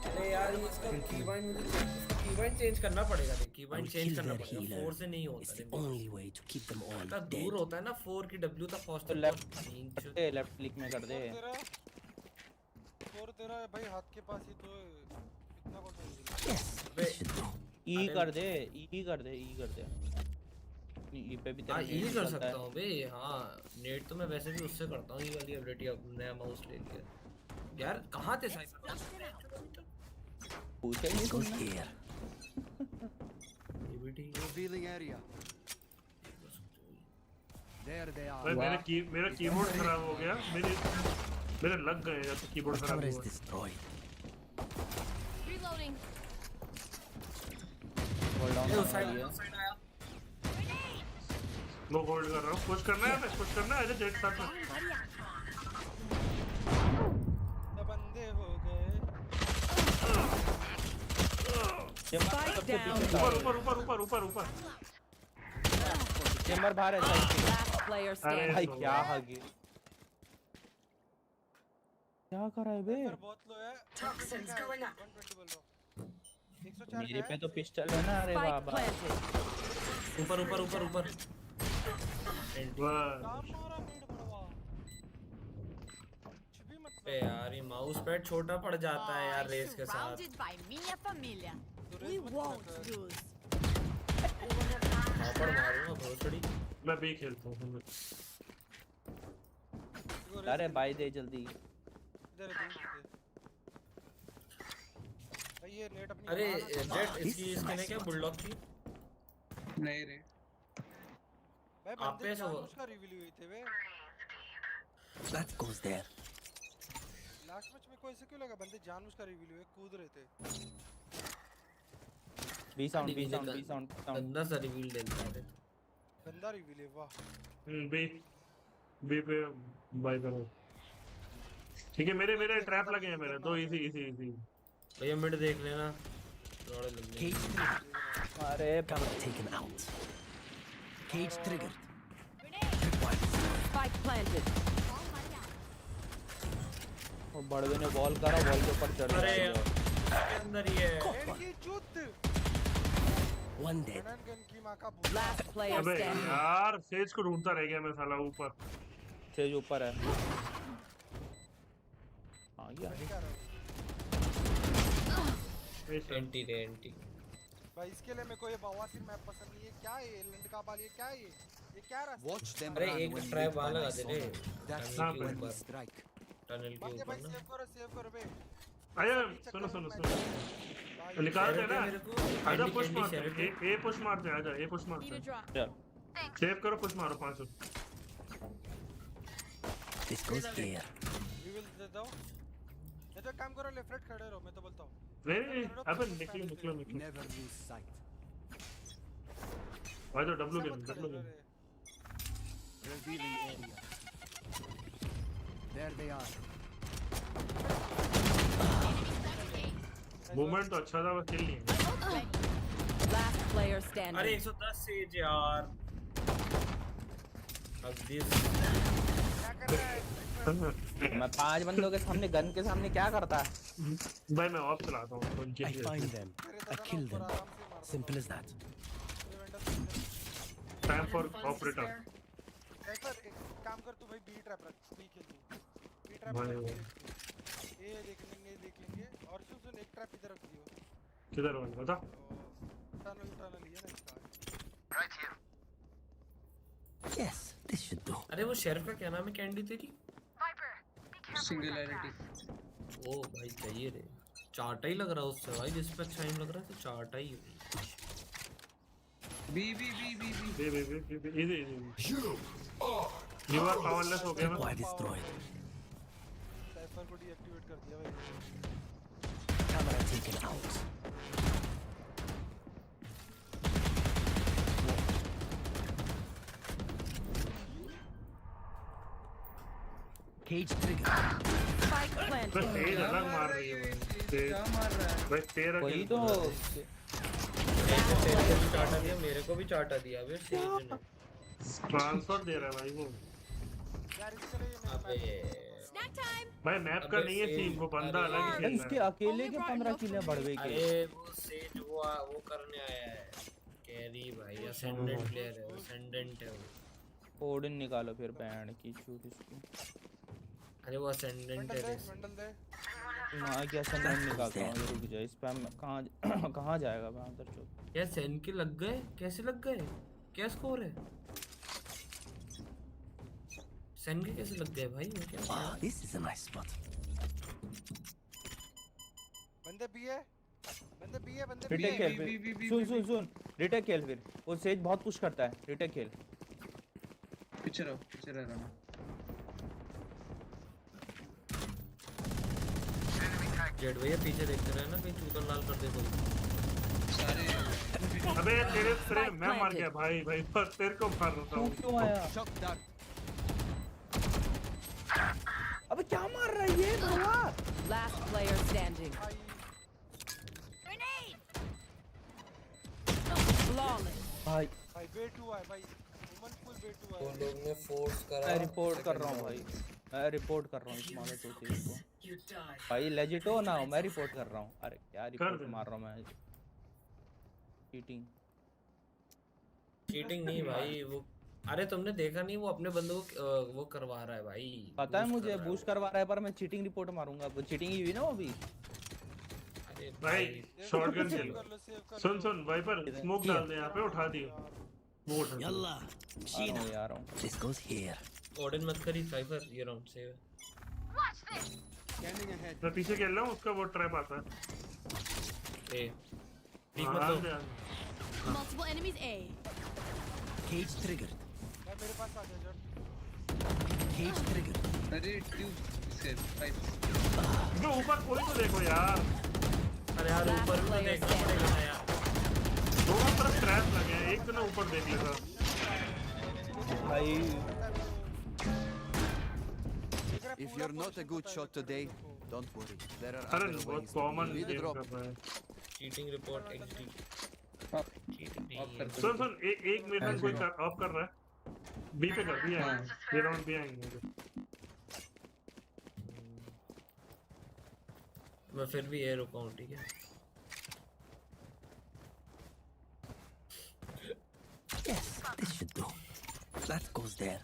अरे यार ये इसका कीबाइंड मुझे कीबाइंड चेंज करना पड़ेगा देख कीबाइंड चेंज करना पड़ेगा 4 से नहीं होता
It's the only way to keep them all
इतना
dead.
दूर होता है ना 4 की W तक
तो
पहुंचते
लेफ्ट क्लिक में कर दे
और तेरा भाई हाथ के पास ही तो इतना कौन
Yes, this should do.
ई कर दे ई कर दे ई कर दे ई पे भी तेरा
हां ई कर सकता हूं बे हां नेट तो मैं वैसे भी उससे करता हूं ये वाली एबिलिटी अब नया माउस लेके यार कहां थे साइबर
पूछे नहीं
Goes here.
Ability
Revealing area. There they are.
भाई मेरा कीबोर्ड खराब हो गया मेरे लग गए या तो कीबोर्ड खराब
Camera is
हुआ
destroyed.
Reloading.
होल्ड ऑन
उस साइड आया
वो होल्ड कर रहा हूं पुश करना है पुश करना है जेट साथ में
बंदे हो गए
Spike down.
ऊपर
चेंबर बाहर है साइड पे
Last player standing.
भाई क्या हगी क्या कर रहा है बे
बहुत लो है 120 बोल रहा हूं 104
मेरे पे तो पिस्टल है ना अरे
Spike
बाबा
planted.
ऊपर बे यार ये माउस पैड छोटा पड़ जाता है यार रेस के साथ
Surrounded by mia familia. We won't lose.
पड़ मारूंगा भोसड़ी
मैं भी खेलता हूं
अरे भाई दे जल्दी
इधर भाई ये नेट अपनी
अरे जेट इसकी स्किन है क्या बुलडॉग की
नहीं रे
भाई
आप पे
बंदे
से
उसका रिवील हुए थे वे
That goes there.
Last match में को ऐसे क्यों लगा बंदे जानबूझकर रिवील हुए कूद रहे थे
बी साउंड
गंदा सा रिवील देता है
गंदा रिवील है वाह
बी पे बाय करो ठीक है मेरे ट्रैप लगे हैं मेरे दो इजी
भैया मिड देख लेना रोड़े लग गए
Cage triggered.
अरे
Camera taken out. Cage triggered.
Spike planted.
वो बड़वे ने वॉल करा वॉल के ऊपर चढ़
अरे
गया
इसके अंदर ही है
की चूत
One dead.
गन की मां का भूत
Last player
अबे
standing.
यार सेज को ढूंढता रह गया मैं साला ऊपर
सेज ऊपर है आ गया
एंटी रे एंटी
भाई इसके लिए मेरे को ये बवासीर मैप पसंद नहीं है क्या है ये लंडका बाल ये क्या है ये क्या रास्ता
Watch them
अरे
run
एक
when
ट्रैप
lit by
वाला
my
लगा दे रे
sonar. That's
हाँ,
when we
ऊपर
strike.
टनल के
भाई
ऊपर ना
सेव करो बे
आया सुनो निकाल दे ना आजा पुश मारते हैं ए पुश मारते हैं आजा ए पुश मारते हैं
चल
सेव करो पुश मारो 500
This goes here.
We will दे दो ये तो काम करो लेफ्ट राइट खड़े रहो मैं तो बोलता हूं
नहीं अपन निकलो
Never lose sight.
भाई तो W game
Revealing area. There they are.
Movement तो अच्छा था बस किल नहीं है
Last player standing.
अरे 110 सेज यार अब दिस
क्या कर रहा है
मैं 5 बंदों के सामने गन के सामने क्या करता
भाई मैं ऑफ चलाता हूं
I find them. I kill them. Simple as that.
Time for operator
sir एक काम कर तू भाई बी ट्रैप रख बी खेल तू बी ट्रैप
भाई
ये देख लेंगे और सुन एक ट्रैप इधर रख दियो
किधर वाला बता
टनल ही है ना इसका
Yes, this should do.
अरे वो शेरिफ का क्या नाम है कैंडी तेरी?
सिंगुलैरिटी।
ओ भाई चाहिए रे, चाटा ही लग रहा उससे भाई, जिस पे अच्छा नहीं लग रहा तो चाटा ही।
बी
इधर यू आर पावरलेस हो गया ना।
Destroyed.
साइफर को डीएक्टिवेट कर दिया भाई।
Camera taken out. Cage trigger.
Spike planted.
बस तेज अलग मार रही है
क्या मार रहा है?
बस तेरा
वही तो
तेरे को भी चाटा दिया, मेरे को भी चाटा दिया अबे सेज ने।
ट्रांसफर दे रहा है भाई वो।
अबे
भाई मैप का नहीं है सीन, वो बंदा अलग ही खेल रहा
इसके अकेले के 15 किल है बढ़वे के।
अरे वो सेज वो करने आया है कैरी भाई, असेंडेंट प्लेयर है, असेंडेंट है वो।
ओडिन निकालो फिर बैंड की शूट इसको।
अरे वो असेंडेंट है रे।
मैं क्या असेंडेंट निकालता हूं, रुक जा। इस पे कहां जाएगा मैं अंदर चुप।
यार सेन के लग गए, कैसे लग गए? क्या स्कोर है? सेन के कैसे लग गए भाई? मैं क्या
This is a nice spot.
बंदे बी है, बंदे बी है, बंदे
रिटेक खेल फिर। सुन रिटेक खेल फिर। वो सेज बहुत पुश करता है, रिटेक खेल।
पीछे रहो ना।
जेड भैया पीछे देखते रहे ना, कहीं चूतन लाल कर दे कोई।
सारे
अबे तेरे फ्रेम मैं मर गया भाई पर तेरे को मार रहा हूं।
क्यों आया? अबे क्या मार रहा है ये बड़ा?
Last player standing. Flawless.
भाई
बे टू है भाई, वुमन फुल बे टू है।
वो लोग ने फोर्स करा।
मैं रिपोर्ट कर रहा हूं भाई, मैं रिपोर्ट कर रहा हूं इस मामले को चीज को। भाई लेजिट हो ना हो, मैं रिपोर्ट कर रहा हूं। अरे क्या रिपोर्ट मार रहा हूं मैं? चीटिंग
नहीं भाई वो, अरे तुमने देखा नहीं वो अपने बंदों को वो करवा रहा है भाई।
पता है मुझे, बूस्ट करवा रहा है, पर मैं चीटिंग रिपोर्ट मारूंगा। वो चीटिंग ही हुई ना वो भी।
अरे
भाई शॉटगन खेलो। सुन वाइपर स्मोक डाल दे, यहां पे उठा दियो वो उठा।
Yalla. Sheena.
आ रहा हूं।
This goes here.
ऑर्डन मत करी साइफर, ये राउंड सेव है।
मैं पीछे खेल रहा हूं, उसका वो ट्रैप आता है।
ए ठीक मत दो।
Multiple enemies A.
Cage triggered.
मैं मेरे पास आ जा जट।
Cage triggered.
अरे ट्यूब से पाइप।
जो ऊपर कोई तो देखो यार।
अरे यार ऊपर भी तो देखना पड़ेगा ना यार।
दोनों तरफ ट्रैप लगे हैं, एक तो ना ऊपर देख लेता
भाई।
If you're not a good shot today, don't worry. There are
अरे
other
बहुत
ways.
Common
Need a
game
drop.
कर रहा है।
Cheating report XD.
सुन एक मेरे साथ कोई ऑफ कर रहा है। बी पे कर दिया है, ये राउंड भी आएंगे।
मैं फिर भी ये रुका हूं, ठीक है?
Yes, this should do. That goes there.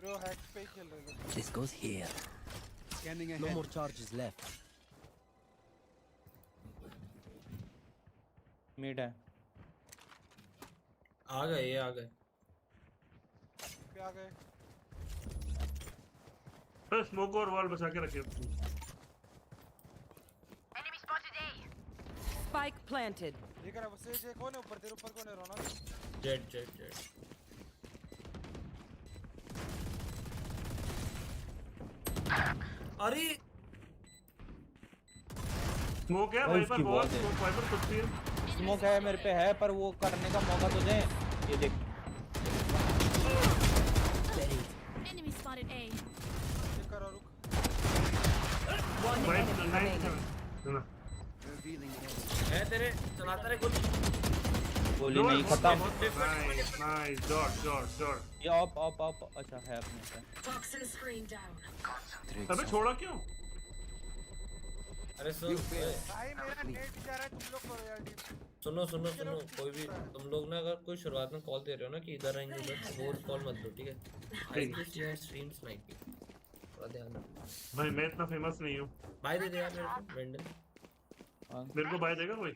Bro hacks पे खेल रहे हैं।
This goes here.
Scanning ahead.
No more charges left.
Mid है।
आ गए, ये आ गए।
पे आ गए।
बस स्मोक और वॉल बचा के रखिए।
Spike planted.
देख रहा है वो सेज एक कौन है ऊपर, तेरे ऊपर कौन है रोना?
जेड। अरे
स्मोक है वाइपर, बहुत स्मोक वाइपर कुछ भी।
स्मोक है मेरे पे है, पर वो करने का मौका तो दे। ये देख
Enemy spotted A.
चेक करो रुक।
One
भाई
enemy remaining.
है तेरे, चलाता रहे कुछ।
गोली नहीं खत्म।
Nice dot.
ये ऑप अच्छा है अपने पे।
अबे छोड़ा क्यों?
अरे सुन
भाई मेरा नेट जा रहा है, तुम लोग करो यार डीप।
सुनो कोई भी तुम लोग ना अगर कोई शुरुआत में कॉल दे रहे हो ना कि इधर आएंगे उधर, वो कॉल मत दो, ठीक है? I guess you are stream sniping, थोड़ा ध्यान रखो।
भाई मैं इतना फेमस नहीं हूँ।
बाय दे दे यार मेरे को वेंडन।
मेरे को बाय देगा कोई?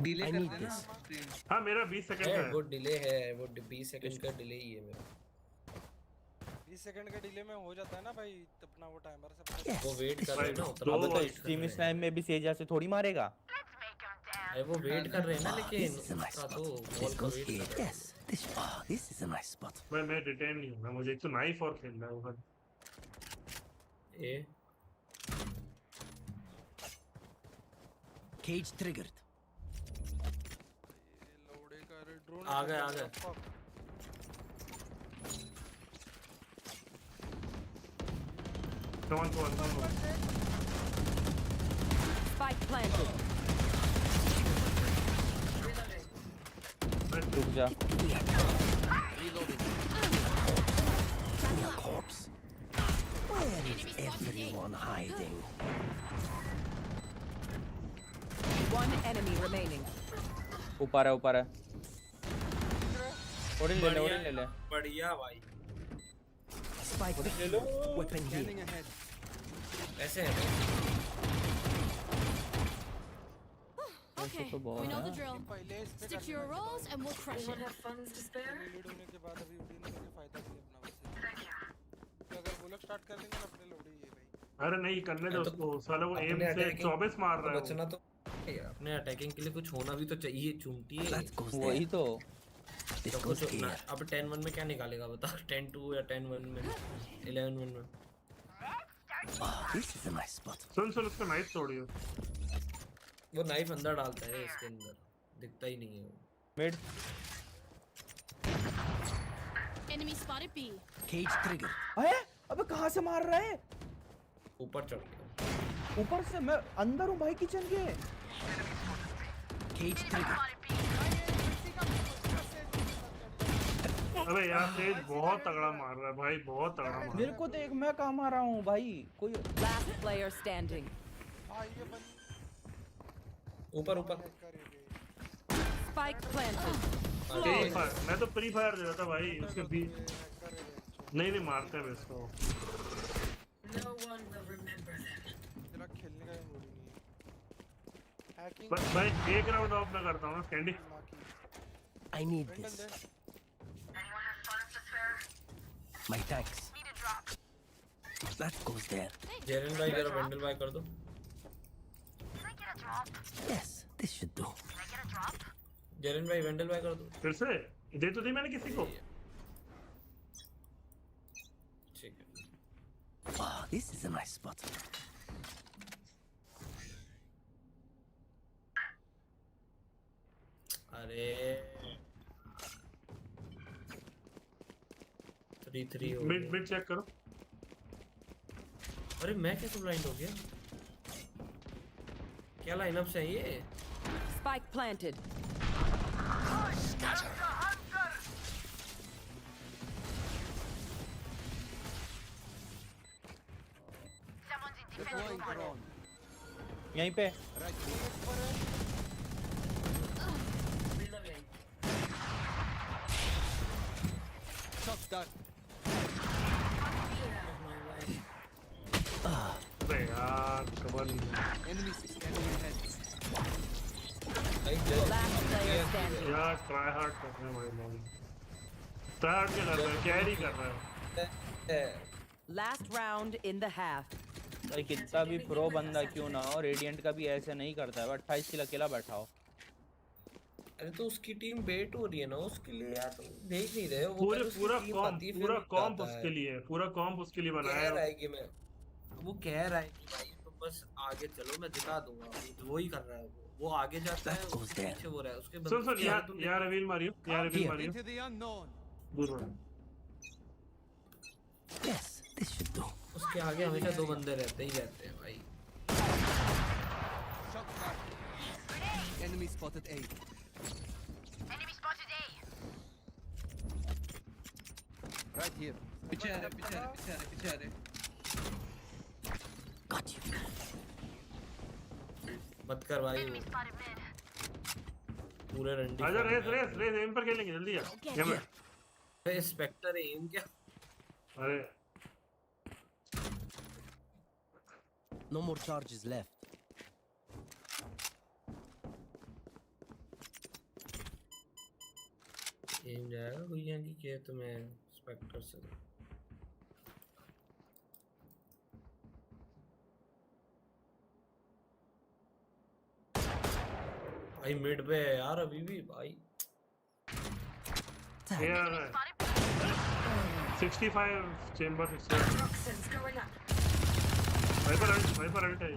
डिले
I
कर
need
देना
this.
stream।
हाँ मेरा 20 सेकंड का
है
है।
वो डिले है, वो 20 सेकंड का डिले ही है मेरा।
20 सेकंड के डिले में हो जाता है ना भाई अपना वो टाइमर से
Yes,
वो वेट कर
this
रहे हैं ना,
should
उतना
अबे तो
वेट कर
स्ट्रीम
रहे
इस
हैं।
टाइम में भी सेजा से थोड़ी मारेगा।
अरे वो वेट कर रहे हैं ना,
do.
लेकिन
This is a nice
उसका
spot.
तो
This
बॉल का
goes
वेट
here.
कर रहे
Yes, this is a nice spot.
मैं डिटेन नहीं हूँ, मुझे एक तो नाइफ और खेलना है उधर।
हैं। ए
Cage triggered.
लोड़े का ड्रोन
आ गए।
Come on.
Spike planted.
रुक जा।
Your corpse. Where is everyone hiding?
One enemy remaining.
ऊपर है। ओरिन ले ले।
बढ़िया भाई।
Spike
ले लो।
weapon here.
ऐसे है
Okay,
तो बहुत
we know
है।
the drill.
पहले इस पे
Stick to your roles and we'll crush it.
Lead होने के बाद अभी उड़ी नहीं के फायदा नहीं अपना वैसे। तो अगर वो लोग स्टार्ट कर देंगे ना अपने लोड़ी ये भाई।
अरे नहीं करने दो उसको, साला वो एम से 24 मार रहा है।
बचना तो अपने अटैकिंग के लिए कुछ होना भी तो चाहिए, चुमटी है
That goes
वही
there.
तो।
This goes here.
अब 10-1 में क्या निकालेगा बता? 10-2 या 10-1 में 11-1 में।
This is a nice spot.
सुन उसका नाइफ तोड़ियो।
वो नाइफ अंदर डालता है इसके अंदर, दिखता ही नहीं है वो।
Mid
Enemy spotted B.
Cage triggered.
अरे अबे कहाँ से मार रहा है?
ऊपर चढ़ गया।
ऊपर से मैं अंदर हूँ भाई किचन के।
Cage triggered.
अबे यार तेज बहुत तगड़ा मार रहा है भाई, बहुत तगड़ा मार रहा
मेरे को देख मैं कहाँ मार रहा हूँ भाई, कोई
Last player standing.
भाई ये बंद
ऊपर।
Spike planted.
मैं तो फ्री फायर दे रहा था भाई, उसके भी नहीं मारते हैं इसको।
तेरा खेलने का मूड नहीं है। हैकिंग
भाई एक राउंड ऑफ मैं करता हूँ ना candy.
I need this. My thanks. That goes there.
Gerund भाई जरा वेंडल भाई कर दो।
Yes, this should do.
Gerund भाई वेंडल भाई कर दो।
फिर से दे तो दी मैंने किसी को।
ठीक है।
This is a nice spot.
अरे 3-3 हो
मिड
गया।
चेक करो।
अरे मैं कैसे ब्लाइंड हो गया? क्या लाइनअप से है ये?
Spike planted.
यहीं पे।
अबे यार कवर
Last player standing.
यार ट्राई हार्ड कर रहे हैं भाई लोग। ट्राई हार्ड क्या कर रहे हैं? कैरी कर रहे हैं।
Last round in the half.
भाई कितना भी प्रो बंदा क्यों ना हो, रेडिएंट का भी ऐसे नहीं करता है। 28 किल अकेला बैठा हो।
अरे तो उसकी टीम बेट हो रही है ना उसके लिए यार, तुम देख नहीं रहे हो? वो
पूरा कॉम्प उसके लिए, पूरा कॉम्प उसके लिए बनाया
कह रहा
है।
है कि मैं, वो कह रहा है कि भाई तुम बस आगे चलो मैं जिता दूंगा। वो ही कर रहा है, वो आगे जाता है उसके पीछे वो रहा है उसके
सुन यार रिवील मारियो, दूर रहो।
Yes, this should do.
उसके आगे हमेशा दो बंदे रहते ही रहते हैं भाई।
Enemy spotted A. Right here.
पीछे आ रहे।
Got you.
मत कर भाई वो पूरे रंडी।
आजा रेस एम पर खेलेंगे जल्दी यार।
अरे स्पेक्टर एम क्या?
अरे
No more charges left.
Team जाएगा कोई यहाँ की क्या तुम्हें स्पेक्टर से भाई मिड पे है यार अभी भी भाई
65 चेंबर 65 वाइपर अल्ट है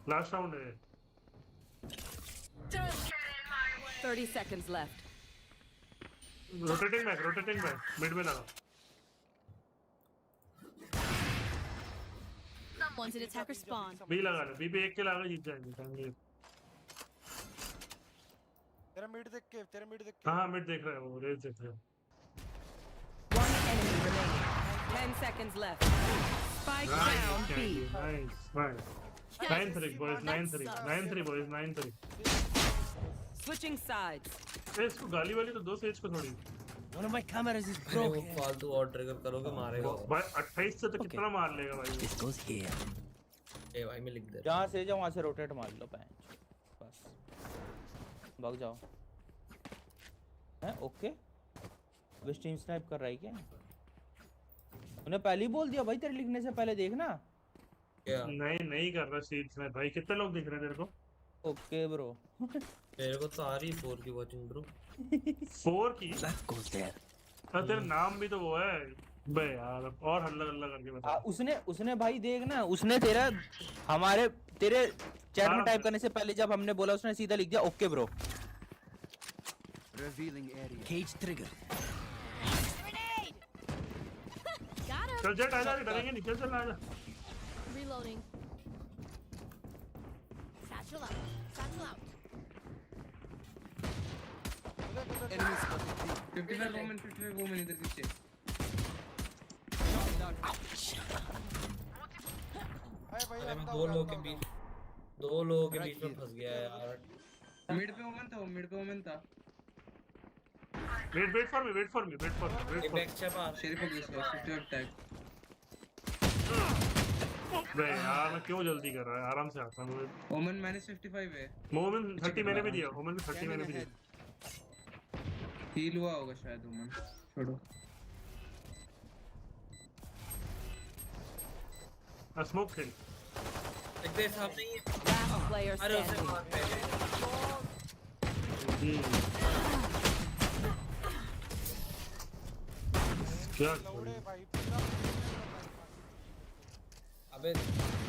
लास्ट राउंड है
30 seconds left.
Rotating back mid में लगा
Someone's in attacker spawn.
B लगा ले बी पे एक के लगा जीत जाएंगे टाइम
तेरा मिड देख के
हां मिड देख रहा है वो रेस देख रहा है
One enemy remaining. 10 seconds left. Spike down B.
Nice. 9-3 boys 9-3 boys 9-3
Switching sides.
इसको गाली वाली तो दो सेज को थोड़ी
One of my cameras is
वो
broken.
फालतू और ट्रिगर करोगे मारेगा
भाई 28 से तो कितना मार लेगा भाई
This goes here.
ए भाई मैं लिख दे
जहाँ से जाओ वहाँ से रोटेट मार लो पैंच बस भाग जाओ हैं ओके वे स्ट्रीम स्नाइप कर रहा है क्या उन्हें पहले ही बोल दिया भाई तेरे लिखने से पहले देखना
क्या
नहीं कर रहा सीट्स में भाई कितने लोग दिख रहे हैं तेरे को
ओके ब्रो
मेरे को तो आ रही 4 की वाचिंग ब्रो
4 की
That goes there.
तेरा नाम भी तो वो है बे यार और हल्ला करके बता
उसने भाई देख ना उसने तेरा हमारे तेरे चैट में टाइप करने से पहले जब हमने बोला उसने सीधा लिख दिया okay bro
Revealing area.
Cage trigger.
चल जेट आ जा डरेंगे नहीं चल आ जा
Reloading. Satchel out.
Enemy spotted. 55 woman इधर पीछे.
अरे मैं दो लोगों के बीच में फंस गया यार
मिड पे वोमन था
वेट फॉर मी
बैक चपा
शेरिफ हो गया 50 अटैक
बे यार मैं क्यों जल्दी कर रहा है आराम से आता हूं
वोमन -55 है
मोमेंट 30 मैंने भी दिया वोमन 30 मैंने भी दिया
हील हुआ होगा शायद वोमन छोड़ो
स्मोक खेल
एक दे सामने ही
Last player
अरे उसे
standing.
मार पहले
क्या
अबे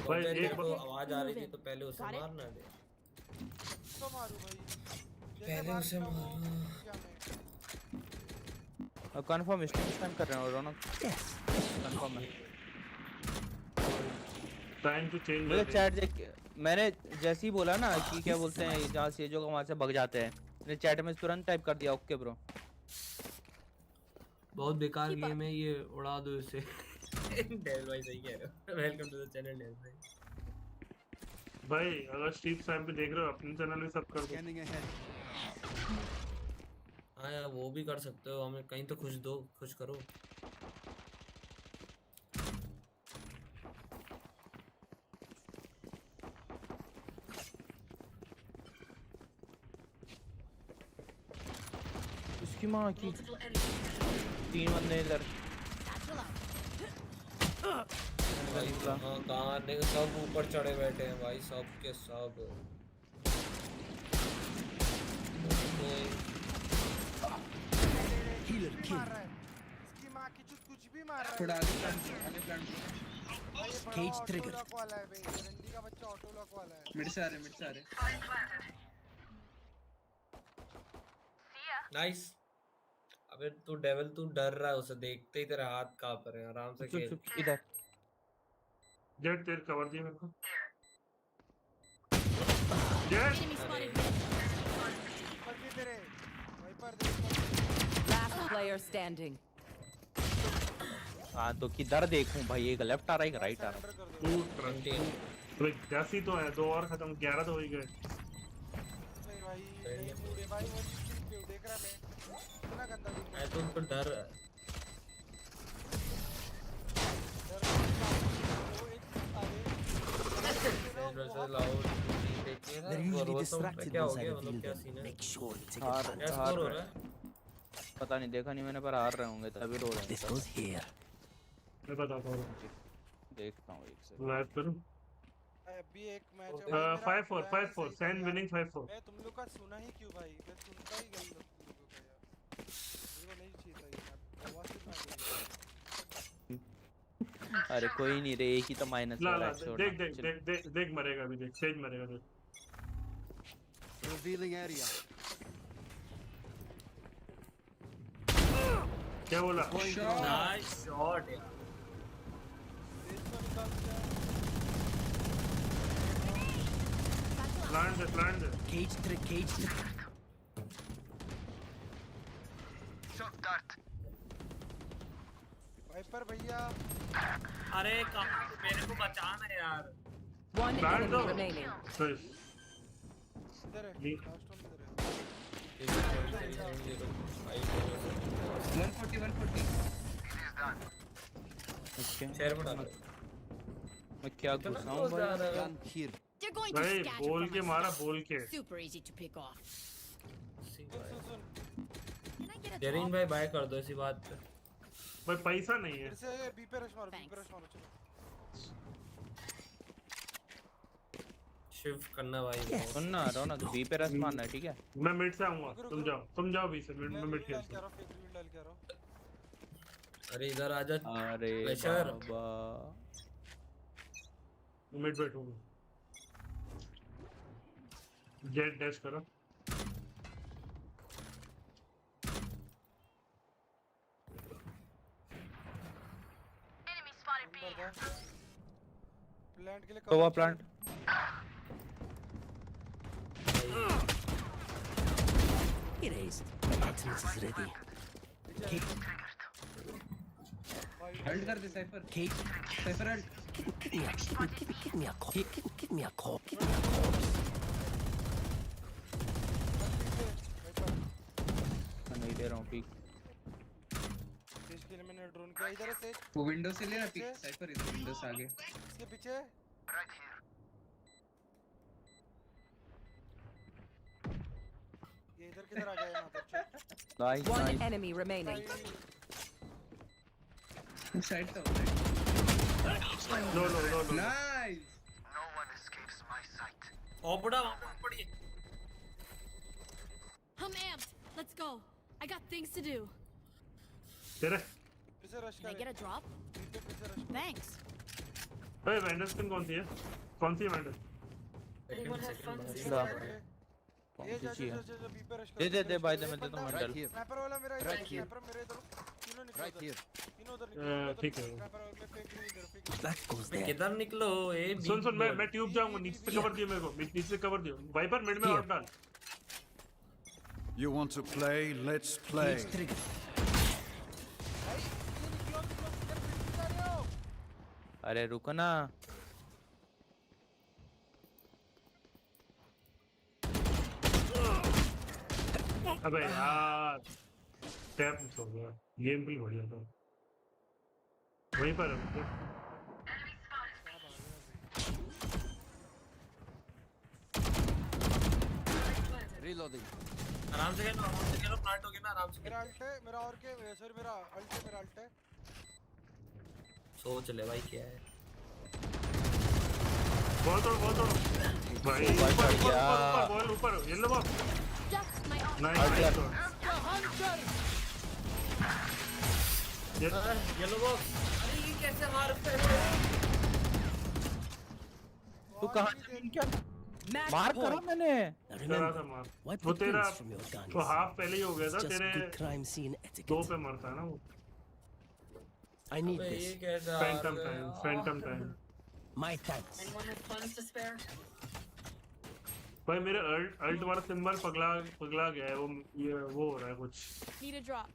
भाई
तेरे
एक
को आवाज आ रही थी तो पहले उसे मारना दे
तो मारू भाई
पहले उसे मारो
कंफर्म स्ट्रीम स्नाइप कर रहे हो रौनक कंफर्म है
टाइम टू चेंज
मुझे चैट देख मैंने जैसे ही बोला ना कि क्या बोलते हैं जहाँ से जो वहाँ से भग जाते हैं मैंने चैट में तुरंत टाइप कर दिया ओके ब्रो
बहुत बेकार गेम है ये उड़ा दो इसे डेल भाई सही कह रहे हो welcome to the channel Dale
भाई अगर स्ट्रीम टाइम पे देख रहे हो अपने चैनल में सब कर दो
हाँ यार वो भी कर सकते हो हमें कहीं तो खुश करो
उसकी माँ की 3 बंदे इधर
कहाँ नहीं सब ऊपर चढ़े बैठे हैं भाई सब के सब
Healer kill.
इसकी मां की चुत कुछ भी मार रहा है
थोड़ा आगे plan
Cage trigger.
Auto lock वाला है भाई रंडी का बच्चा ऑटो लॉक वाला है
मिड से आ रहे
नाइस अबे तू डेविल तू डर रहा है उसे देखते ही तेरे हाथ कांप रहे हैं आराम से खेल
इधर
जेट तेरे कवर दिया मेरे को जेट
बच्चे तेरे वाइपर दे
Last player standing.
हाँ तो किधर देखूं भाई एक लेफ्ट आ रहा है एक राइट आ रहा है
तू भाई 10 ही तो है 2 और खत्म 11 तो हो ही गए
भाई नहीं पूरे भाई वो चीज देख रहा मैं इतना गंदा दिख
मैं तो उनको डर रहा है
रहा है
लाउड देखिए ना
distracted
क्या हो
once I
गया
reveal
मतलब क्या
them.
सीन है
Make sure we take
हार
क्या
advantage.
स्कोर हो
हार
रहा है
पता नहीं, देखा नहीं मैंने, पर हार रहे होंगे तभी रो रहे हैं
This
सब।
goes here.
मैं बताता हूँ
देखता हूँ एक सेकंड।
लाइव करूँ
अभी एक मैच है भाई, मेरा
5-4
plan ही
5-4
सही था
सैन
यार।
विनिंग 5-4
मैं तुम लोग का सुना ही क्यों भाई, मैं सुनता ही गलत तुम लोगों का यार, मुझे को नहीं चाहिए था ये मैच, आवाज से ना
अरे कोई नहीं रे, एक ही तो माइनस
ला
हो रहा
ला
है, छोड़
देख
ना,
देख
चल।
देख देख देख मरेगा अभी, देख सेज मरेगा देख
Revealing area.
क्या बोला
नाइस शॉट यार
प्लान दे
Cage trick.
वाइपर भैया।
अरे मेरे को बचाना यार
One
Plan
enemy
दो।
remaining.
इधर है,
ये-
लास्ट वन इधर है।
140
ओके
शेयर बना दो
मैं क्या घुसाऊं भाई?
Gun here.
They're going to
भाई
scatter
बोल
from
के
us.
मारा बोल के
Super easy to pick off.
Soon soon soon,
Can I get a
Zareen
drop?
भाई बाय कर दो इसी बात पे
भाई पैसा नहीं है
फिर से बी पे रश मारो, बी पे रश मारो, चलो।
शिफ्ट करना भाई
सुन ना रौनक, बी पे रस मारना है, ठीक है?
मैं मिड से आऊंगा, तुम जाओ भी से मिड में मिड खेल
क्या रहा, फेक रिवील डाल के आ रहा हूं।
अरे इधर आजा
अरे
प्रेशर
बाबा
मिड बैठूंगा, जेट डैश करो
प्लांट के लिए
तो plant
Erased. Entrance is ready.
Halt कर दे Cypher
Cage.
Cypher halt
Give me a call. Give me a call.
मैं नहीं दे रहा हूँ पीक।
इसके लिए मैंने ड्रोन किया, इधर है सेज,
वो विंडो से ले ना पिक साइफर इधर विंडो से आगे
इसके पीछे ये इधर किधर आ गया यहाँ पर, चल।
Nice
One
nice.
enemy remaining.
Side तो
लो
नाइस
ओपड़ा पड़ी
I'm amped. Let's go. I got things to do.
तेरे
फिर से रश
Can I
कर,
get a drop?
फिर से रश।
Thanks.
भाई वेंडर स्किन कौन सी है, कौन सी है वेंडर
ये जा
चाहिए?
बी पे रश
दे दे भाई, दे मैं देता हूँ
Right
मेंटल।
here.
स्नाइपर वाला मेरा इधर,
Right here.
स्नाइपर मेरे इधर, तीनों निकलो
Right
उधर,
here.
तीनों उधर निकलो,
ठीक है।
स्नाइपर वाला मैं फेंक रही इधर, फेंक
That goes there.
किधर निकलो ए
सुन मैं ट्यूब जाऊंगा, नीचे से कवर दियो मेरे को, नीचे से कवर दियो, वाइपर मिड में आउट डाल।
You want to play? Let's play.
Cage trigger.
अरे रुको ना,
अबे यार टैप मिस हो गया, गेम भी बढ़िया था, वहीं पर है।
Reloading.
आराम से खेलो प्लांट हो गया ना आराम से
मेरा अल्ट है, मेरा और के सॉरी मेरा अल्ट है, मेरा अल्ट है।
सोच ले भाई क्या है
बॉल तोड़ भाई, ऊपर बॉल ऊपर yellow ball,
Duck my ult.
Nice
yellow box अरे ये कैसे मार पे
तू कहाँ से क्या मार करा मैंने?
Now
तेरा
remember,
था मार,
wipe
वो
the
तेरा
pins from your guns.
तो हाफ पहले ही हो गया था,
It's just
तेरे
good crime scene
दो
etiquette.
पे मरता है ना वो।
I need
अबे ये
this.
कैसे
फैंटम टाइम
My thanks.
भाई मेरे अल्ट वाला सिंबल पगला गया है, वो हो रहा है कुछ
Need a drop.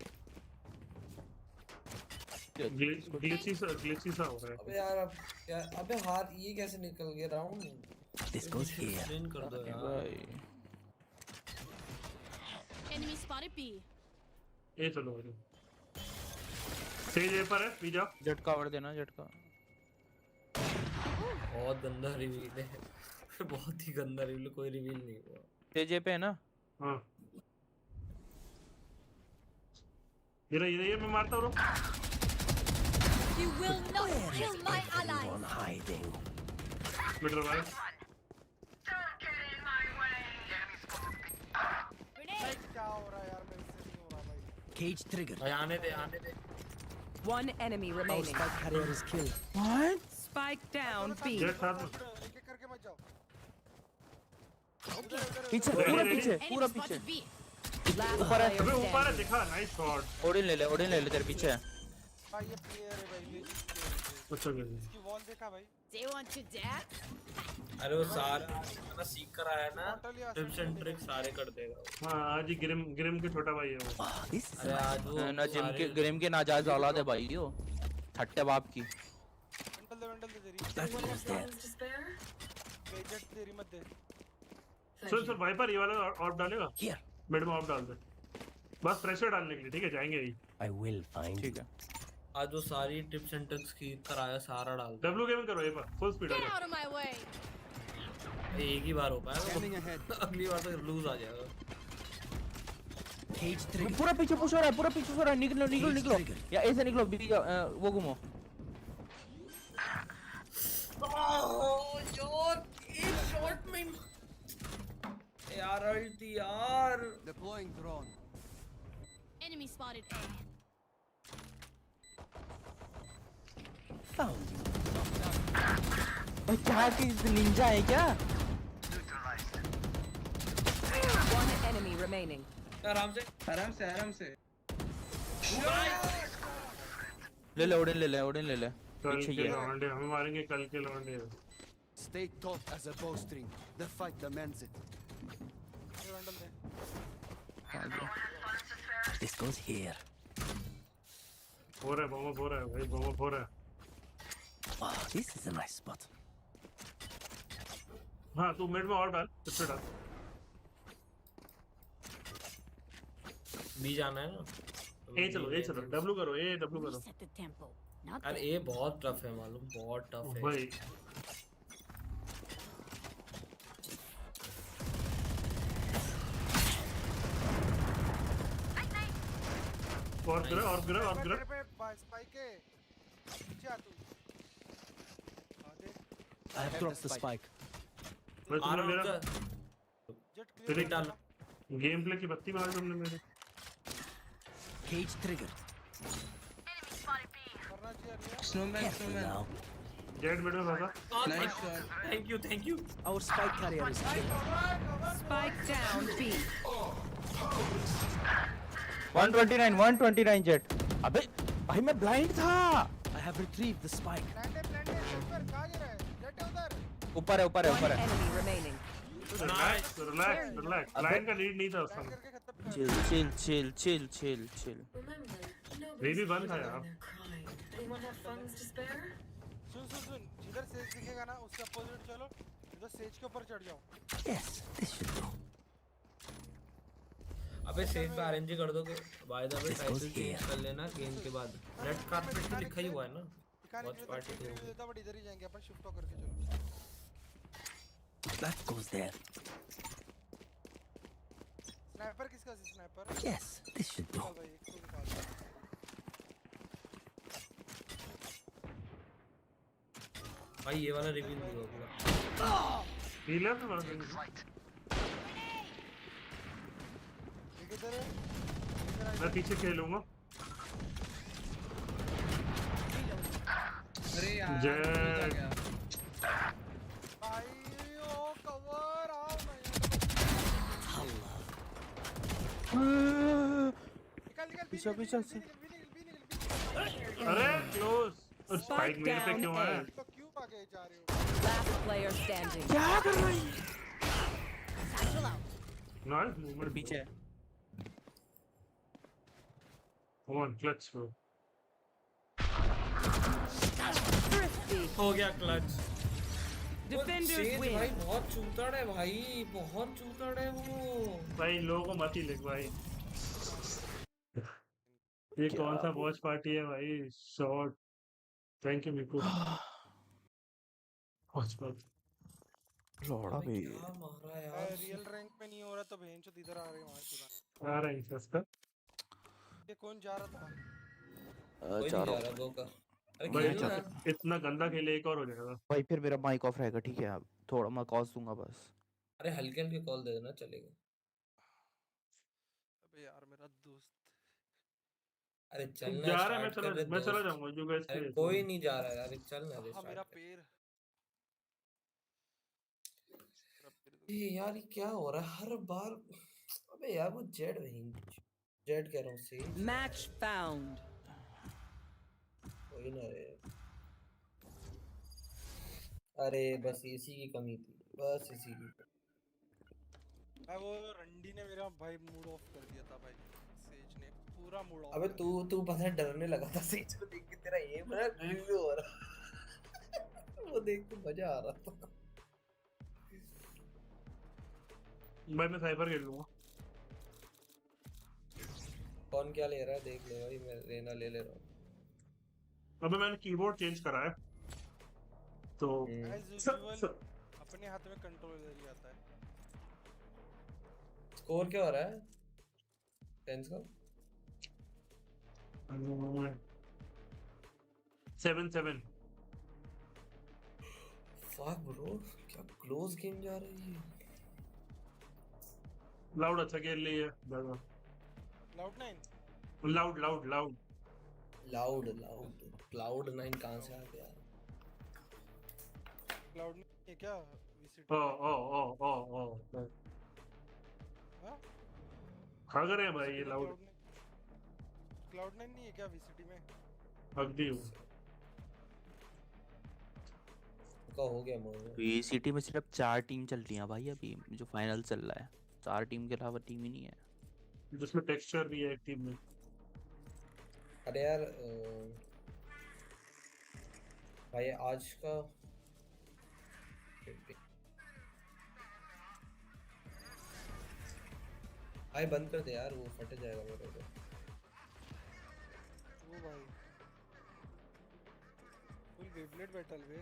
ग्लिची सा हो रहा है।
अबे यार अब क्या अबे हाथ ये कैसे निकल गया round
This goes here.
Explain कर दो यार
भाई
Enemy spotted B.
ये चलो भाई, स्टेज ए पर है, पी जाओ।
जेट कवर देना, जेट का
बहुत गंदा रिवील है बहुत ही गंदा रिवील, कोई रिवील नहीं हुआ।
तेजे पे है ना?
हाँ ये मैं मारता हूँ।
You will not kill my allies.
Hiding.
Mid revive.
भाई क्या हो रहा है यार, मेरे से नहीं हो रहा भाई।
Cage trigger.
भाई आने दे।
One enemy
Our
remaining.
spike carrier is killed.
What?
Spike down B.
Jet साथ में।
एक-एक करके मत जाओ।
पीछे
Ready,
पूरा
ready?
पीछे पूरा पीछे।
Last
ऊपर है,
player
अबे ऊपर है,
standing.
दिखा। Nice shot.
ओडिन ले ले तेरे पीछे है।
भाई ये प्लेयर है भाई, ये
अच्छा गया।
इसकी वॉल देखा भाई।
They want to dance?
अरे वो सारा ना सीख कर आया ना, टिप्स एंड ट्रिक्स सारे कर देगा।
हाँ आज ही ग्रिम के छोटा भाई है वो।
अरे आज वो
ना ग्रिम के नाजायज औलाद है भाई यो। ठट्टे बाप की।
वेंटल दे तेरी। बेजेट तेरी मत दे।
सर वाइपर ये वाला ऑफ डालेगा। मिड में ऑफ डाल दे, बस प्रेशर डालने के लिए। ठीक है जाएंगे यही।
I will find.
ठीक है।
आज वो सारी टिप्स एंड ट्रिक्स की कराया, सारा डाल दे।
डब्ल्यू गेम करो ये पर full speed.
Get out of my way.
एक ही बार हो पाएगा, अगली बार तो लूज आ जाएगा।
Cage trigger.
पूरा पीछे पुश हो रहा है, पूरा पीछे पुश हो रहा है। निकलो या ऐसे निकलो, बी वो घूमो।
शॉट में यार अल्टी यार।
Deploying drone.
Enemy spotted A.
Found you.
भाई क्या की निंजा है क्या?
One enemy remaining.
आराम से।
ले ले ओडिन ले ले।
कल
पीछे
के
ये
लौंडे हमें मारेंगे, कल के लौंडे।
Stay taut as a bowstring. The fight demands it.
वेंटल they.
This goes here.
हो रहा है भाई, बम हो रहा है।
Oh, this is a nice spot.
हाँ तू मिड में और डाल, फिर डाल।
बी जाना है ना।
ए चलो डब्ल्यू करो।
Set the tempo. Not
अरे ये बहुत टफ है मालूम, बहुत टफ है
भाई। और गिरा।
स्पाइक है। पीछे आ तू।
I have dropped the spike.
भाई तुमने मेरा
जेट
फिर
क्लियर
डाल। गेम प्ले की बत्ती मार तुमने मेरे।
Cage trigger.
करना चाहिए अभी।
Careful now.
जेट मिड में फंसा।
Thank you.
Our spike carrier is killed.
Spike down B.
129 jet. अबे भाई मैं ब्लाइंड था।
I have retrieved the spike.
Plantae ऊपर कहां गिरा है? जेट है उधर।
ऊपर है
One enemy remaining.
Relax. Line का लीड नहीं था उसका।
करके खत्म कर।
चिल।
भी बंद था यार।
सुन जिधर सेज दिखेगा ना उसके अपोजिट चलो, इधर सेज के ऊपर चढ़ जाओ।
Yes, this should do.
अबे सेफ पे आरएनजी कर दो। By the way title change कर लेना गेम के बाद। रेड कार्पेट पे लिखा ही हुआ है ना।
वॉच पार्टी देता, बट इधर ही जाएंगे अपन, शिफ्ट होकर के चलो।
That goes there.
स्नाइपर किसका है? Sniper.
Yes, this should do.
चल भाई एक तो निकाल।
भाई ये वाला रिवील भी हो गया।
हीलर पे मार देंगे।
किधर है?
मैं पीछे खेलूंगा।
अरे यार
जेट।
भाई ओ कवर आओ ना यार। निकल
पीछे से।
अरे क्लोज। और स्पाइक मेरे पे क्यों है?
तो क्यों आगे जा रहे हो?
Last player standing.
क्या कर रहा है?
Nice movement.
पीछे है।
Come on, clutch bro.
हो गया क्लच।
Defenders win.
भाई बहुत चूतड़ है भाई, बहुत चूतड़ है वो।
भाई लोगों को मत ही लिख भाई। ये कौन सा वॉच पार्टी है भाई? Shot. Thank you Miku. Watch party.
लौड़ा
अबे
भी
क्या मारा यार
रियल रैंक में नहीं हो रहा तो भेंचो इधर आ रहे वहां से
आ रहा है सस्ता।
ये कौन जा रहा था?
कोई नहीं जा रहा गो कर। अरे
भाई
खेल ना।
इतना गंदा खेले एक और हो जाएगा।
भाई फिर मेरा माइक ऑफ रहेगा, ठीक है? अब थोड़ा मैं कॉस दूंगा बस।
अरे हल्के हल्के कॉल दे देना चलेगा।
अबे यार मेरा दोस्त।
अरे
तू
चलना
जा रहा है,
स्टार्ट कर रहे
मैं चला
दोस्त।
जाऊंगा। यू गाइस
अरे
प्ले।
कोई नहीं जा रहा है, अरे चल ना रे
हाँ मेरा
स्टार्ट कर।
पैर।
ये यार ये क्या हो रहा है हर बार। अबे यार वो जेड नहीं, जेड कह रहा हूँ सेज।
Match found.
कोई ना रे। अरे बस इसी की कमी थी, बस इसी की।
भाई वो रंडी ने मेरा भाई मूड ऑफ कर दिया था भाई। सेज ने पूरा मूड ऑफ।
अबे तू पता है डरने लगा था सेज को देख के, तेरा एम ना रिव्यू हो रहा वो देख के मजा आ रहा था।
भाई मैं साइबर खेल लूंगा।
कौन क्या ले रहा है देख ले भाई, मैं रेना ले रहा हूँ।
अबे मैंने कीबोर्ड चेंज करा है तो
अपने हाथ में कंट्रोलर ही आता है।
स्कोर क्या हो रहा है टेंस का?
7-7।
फक ब्रो, क्या क्लोज गेम जा रही है।
लाउड अच्छा खेल रही है।
Loud 9
loud loud loud
loud loud cloud 9 कहाँ से आ गया?
क्लाउड नहीं है क्या?
ओ ओ ओ ओ ओ
हाँ
खा रहे हैं भाई ये लाउड।
क्लाउड 9 नहीं है क्या वीसीटी में?
अगदी हूँ
का हो गया मोड़।
वीसीटी में सिर्फ 4 टीम चल रही हैं भाई अभी, जो फाइनल चल रहा है। 4 टीम के अलावा टीम ही नहीं है,
जिसमें टेक्सचर भी है एक टीम में।
अरे यार भाई आज का भाई बंद कर दे यार, वो फट जाएगा मेरे को।
ओ भाई फुल बेब्लेड बैटल वे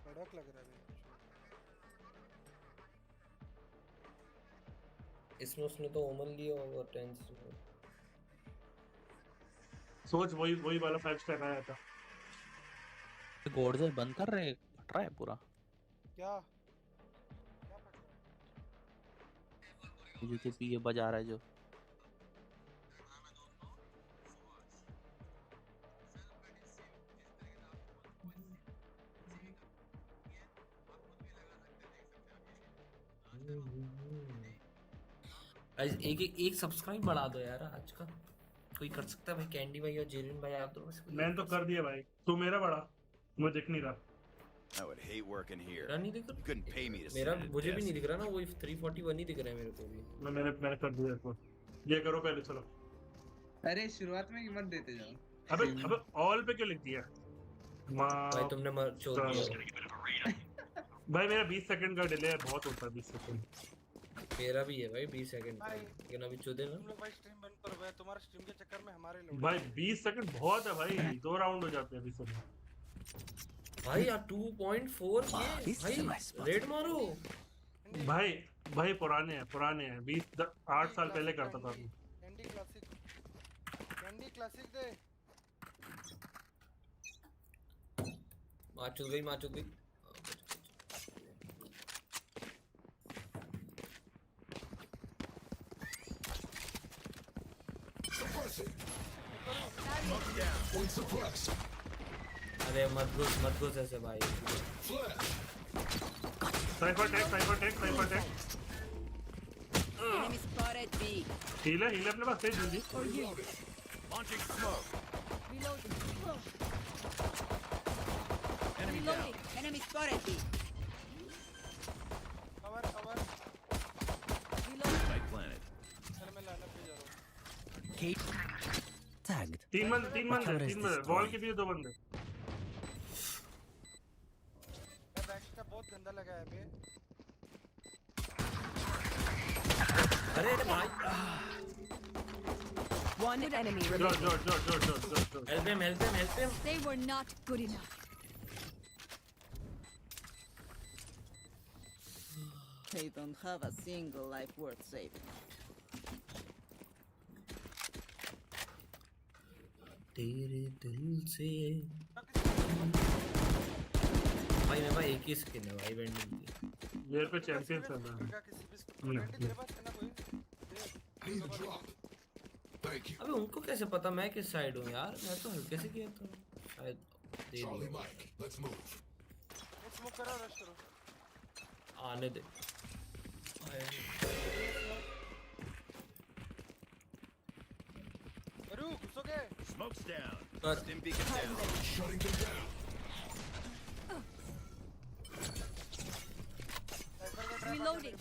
कड़क लग रहा है।
इसमें उसने तो ओमन लिया होगा टेंस में।
सोच वही वाला 5 स्टार आया था।
गोडजर बंद कर रहे, फट रहा है पूरा।
क्या
जो ये बजा रहा है जो।
एक सब्सक्राइब बढ़ा दो यार आज का, कोई कर सकता है भाई? कैंडी भाई और जेरिन भाई आप दोनों से।
मैंने तो कर दिया भाई, तू मेरा बड़ा मुझे दिख नहीं रहा।
I would hate working here.
मेरा नहीं दिख
You couldn't pay me to sit
मेरा
at a
मुझे भी
desk.
नहीं दिख रहा ना, वो 341 ही दिख रहा है मेरे को भी।
मैंने कर दिया इसको। ये करो पहले चलो।
अरे शुरुआत में मत देते जाओ।
अबे ऑल पे क्यों लिख दिया?
भाई तुमने छोड़ दिया।
भाई मेरा 20 सेकंड का डिले बहुत होता है। 20 सेकंड
मेरा भी है भाई 20 सेकंड का, लेकिन अभी चुदे ना।
तुम लोग भाई स्ट्रीम बंद करो भाई, तुम्हारे स्ट्रीम के चक्कर में हमारे लोग।
भाई 20 सेकंड बहुत है भाई, 2 राउंड हो जाते हैं 20 सेकंड।
भाई यार 2.4 ये भाई रेड मारो।
भाई पुराने हैं 8 साल पहले करता था।
कैंडी क्लासिक दे।
माचू गई। अरे मत घुस ऐसे भाई।
Cypher tech.
Enemy spotted B.
Heal अपने पास तेज जल्दी।
Launching smoke.
Reloading.
Enemy down.
Enemy spotted B.
Cover
Spike planted.
चल मैं लाइनअप पे जा रहा हूं।
Kate tagged.
3 बंदे वॉल के पीछे 2 बंदे।
बैक का बहुत गंदा लगा है बे।
अरे भाई
One enemy
जो
remaining.
help him.
They were not good enough.
They don't have a single life worth saving.
तेरे दिल से भाई मेरे पास एक ही स्किन है भाई वेंडिंग की
ये पे चैंपियन है ना
अबे उनको कैसे पता मैं किस साइड हूँ यार मैं तो हल्के से किया था शायद दे दिया आने दे
Smoke's down.
But
Stim beacon down. Shutting them down.
Reloading.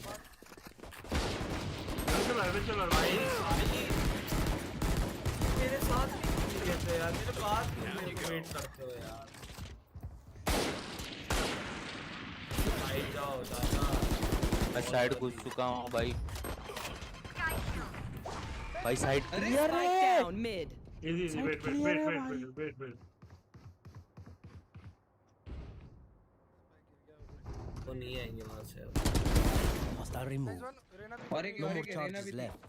चलो
भाई मेरे साथ नहीं रहते यार मेरे पास क्यों वेट करते हो यार भाई जाओ दादा
मैं साइड घुस चुका हूँ भाई भाई साइड क्लियर है
Down mid.
easy wait
तो नहीं आएंगे वहां से अब
Hostile removed.
और एक
No more
रेना
charges
भी
left.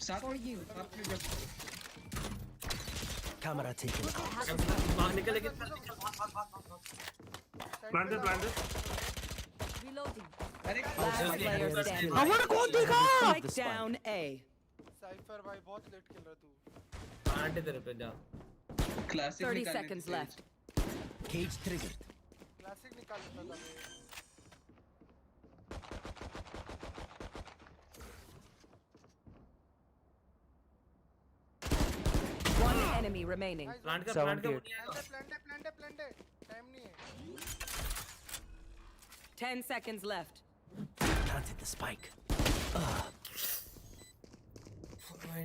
साथ में आपने जब
Camera taken out.
भाग निकल लेकिन
plant
Reloading.
Last player standing.
हमारा कौन देखा
Spike down A.
साइफर भाई बहुत लेट खेल रहा तू
आंटे तेरे पे जा
classic
30 seconds left.
Cage triggered.
Classic निकाल लेता था मैं
One enemy remaining.
प्लांट का
प्लांट है टाइम नहीं है
10 seconds left.
Planted the spike.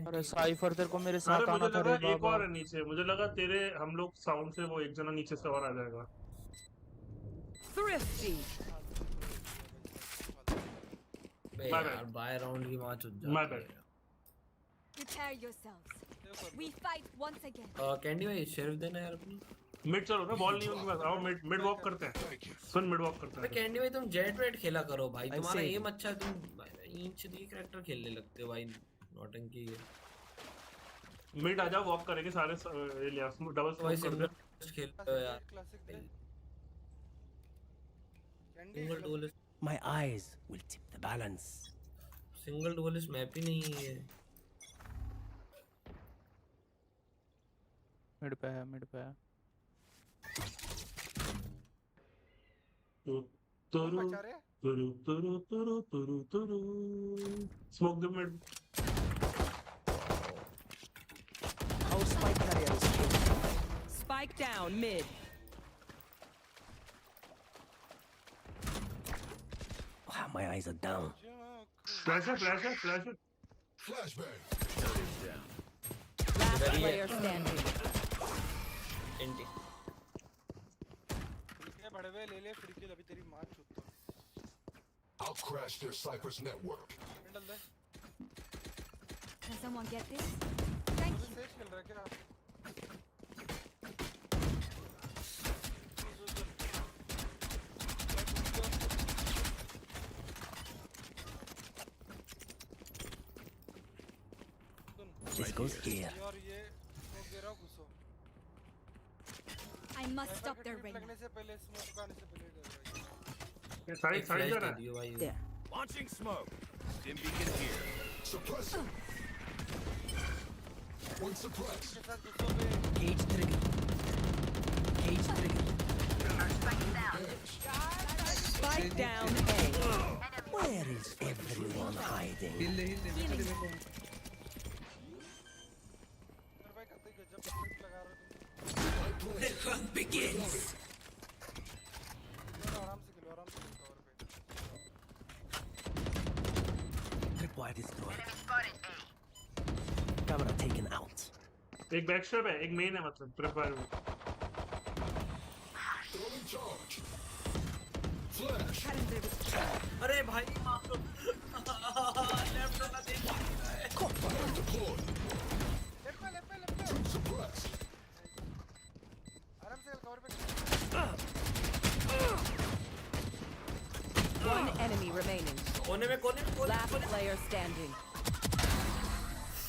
अरे साइफर तेरे को मेरे साथ
अरे
आना
मुझे
था
लगा
रे
एक
बाबा
और है नीचे मुझे लगा तेरे हम लोग साउंड से वो एक जना नीचे से और आ जाएगा
Thrifty.
बे
My
यार
bad.
बाय राउंड की वहां चुद जा
My bad.
Prepare yourselves. We fight once again.
Candy भाई शेरिफ देना यार अपनी
मिड चलो ना बॉल नहीं उनके पास आओ मिड वॉक करते हैं सुन मिड वॉक करते
अबे
हैं
कैंडी भाई तुम जेट वेट खेला करो भाई तुम्हारा
saying.
एम अच्छा है तुम इंच दी कैरेक्टर खेलने लगते हो भाई नौटंकी है
मिड आ जाओ वॉक करेंगे सारे एलिया डबल
भाई
स्मोक कर दे
सिंगल खेल रहे हो यार
क्लासिक दे
single duelist
My eyes will tip the balance.
Single duelist map ही नहीं है
मिड पे है
तुरु
बचा रहे
तुरु smoke the mid
Our spike carrier is killed.
Spike down mid.
Wow, my eyes are down.
Flash है
Flashbang.
Last player standing.
एंटी
फ्रीके बड़े हुए ले फ्रीके अभी तेरी मां चुत्ता
I'll crash their Cypher's network.
Handle दे
Can someone get this? Thank you.
Sage खेल रहा है क्या
This goes here.
और ये स्मोक दे रहा हूं घुसो
I must stop their rain.
लगने से पहले स्मोक आने से पहले डर भाई
साइड
फ्लैश
जा
दे
रहा है
दियो भाई
There.
Launching smoke. Stim beacon here. Suppressing. One suppressed.
के साथ घुसो बे
Cage triggered. Cage triggered.
Spike down A.
Where is everyone hiding?
हिल
अरे भाई कतई गजब स्क्रिप्ट लगा रहे हो तुम
The hunt begins.
आराम से खेलो कवर पे
Tripwire destroyed. Camera taken out.
एक बैक स्टेप है एक मेन है मतलब प्रिपेयर
Throwing charge. Flash.
अरे भाई मारो लेफ्ट वाला देख
Fire deployed.
लेफ्ट में
Two suppressed.
आराम से कवर पे
enemy remaining.
कोने में
Last player standing.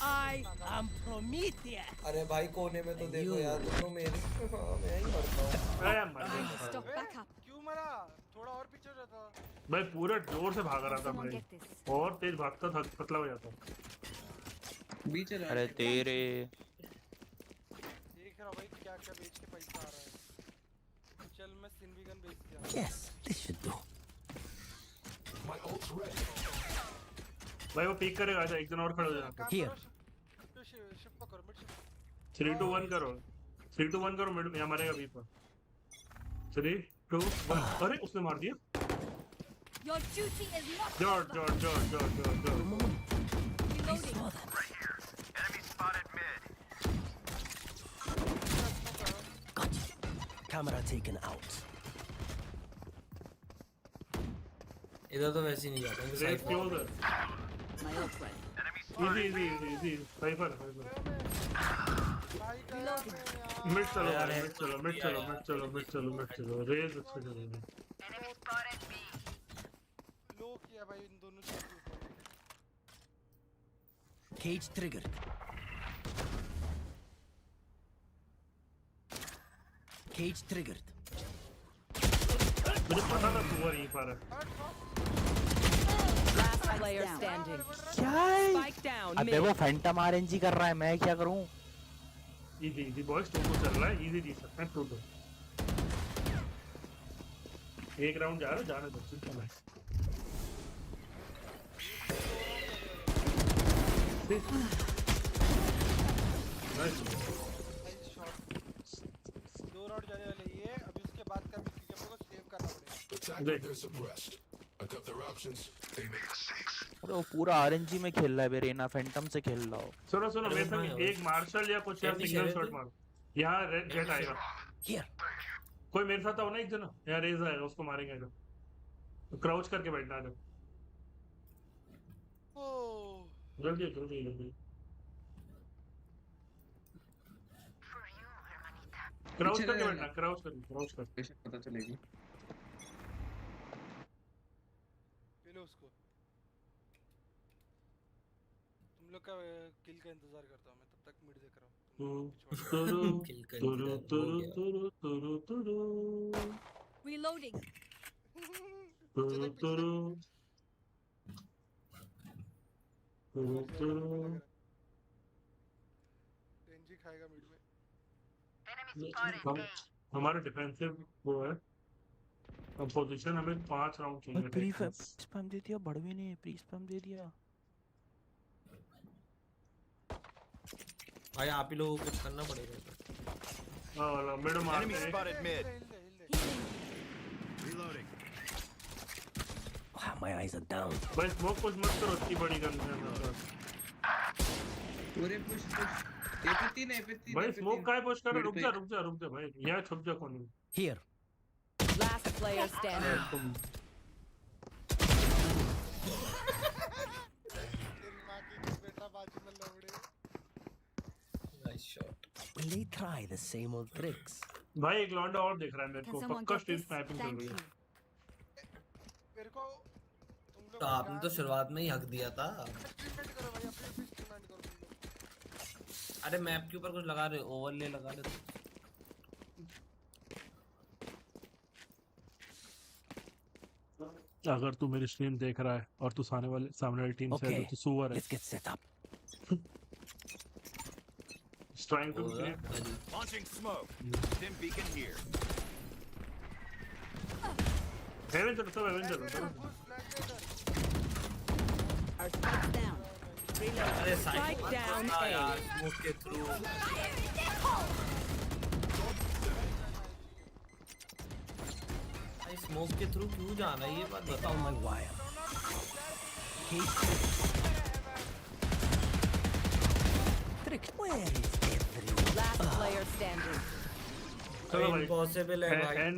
I am Prometheus.
अरे भाई कोने में तो देखो यार दोनों मेरे मैं ही मरता हूँ।
Stop back up. क्यों मरा? थोड़ा और पीछे रहता।
भाई पूरा जोर से भाग रहा था भाई, और तेज भागता था पतला हो जाता।
बीच है।
अरे तेरे
देख रहा भाई क्या क्या बेच के पैसा आ रहा है। चल मैं सिनविगन बेच दिया।
Yes, this should do.
भाई वो पीक करेगा, आजा एक जन और खड़ा हो जाना।
Here.
शिफ्ट पकड़ो, मिड शिफ्ट।
3 2 1 करो, 3 2 1 करो, मिड में मारेगा बी पर। 3 2 1 अरे उसने मार दिया।
Your duty is not
George.
reloading.
Enemy spotted mid.
Gotcha. Camera taken out.
इधर तो वैसे ही नहीं जाता।
रेस क्लोज है।
My ult ready.
Easy cipher. Mid चलो रेस अच्छा चलेगा।
लो किया भाई इन दोनों से।
Cage triggered. Cage triggered.
मुझे पता था तू वहीं पर है।
Last player standing.
क्या है?
Spike down.
अबे वो फैंटम आरएनजी कर रहा है, मैं क्या करूं?
इजी बॉयज, 2 चल रहा है, इजी जीत सकते हैं 2 एक राउंड जा रहा है, जाने दो चिंता नहीं।
दो राउंड जाने वाले ये, अभी उसके बाद का भी क्योंकि हमको सेव करना पड़ेगा।
अरे वो पूरा आरएनजी में खेल रहा है, रेना फैंटम से खेल रहा हो।
सुनो मेरे संग एक मार्शल या कुछ या सिंगल शॉट मारो, यहाँ जेट आएगा। कोई मेरे साथ आओ ना, एक जना यहाँ रेज आएगा, उसको मारेंगे। तो क्राउच करके बैठना है। जल्दी क्राउच करके बैठना, क्राउच करके
पता चलेगी।
पहले उसको तुम लोग का किल का इंतजार करता हूँ मैं, तब तक मिड देख रहा हूँ।
Reloading.
टेंजी खाएगा मिड में।
हमारा डिफेंसिव वो है, अब पोजीशन हमें 5 राउंड चाहिए।
प्री स्पैम दे दिया, बढ़ भी नहीं, प्री स्पैम दे दिया।
भाई आप ही लोगों को कुछ करना पड़ेगा।
हां मिड मार।
Enemy spotted mid. Reloading.
Wow, my eyes are down.
भाई स्मोक कुछ मत करो, इतनी बड़ी गन है।
पूरे पुश ए पे 3
भाई स्मोक काय पुश कर, रुक जा भाई, यहाँ छुप जा कोने में।
Here. Last player standing.
Nice shot.
Will they try the same old tricks?
भाई एक लौंडा और दिख रहा है मेरे को, पक्का स्ट्रीट स्नाइपिंग चल रही है।
मेरे को
तो आपने तो शुरुआत में ही हक दिया था। अरे मैप के ऊपर कुछ लगा रहे, ओवरले लगा रहे।
अगर तू मेरी स्ट्रीम देख रहा है और तू सामने वाली टीम से है तो सुअर है।
Let's get set up.
Trying to create.
Launching smoke. Dim beacon here.
Heaven चलो, heaven चलो।
Our spikes down.
अरे
Spike down
यार स्मोक के थ्रू। भाई स्मोक के थ्रू क्यों जाना है, ये बात बताओ।
My wire. Trick. Where is everyone?
Last player standing.
चलो भाई,
इम्पॉसिबल है भाई।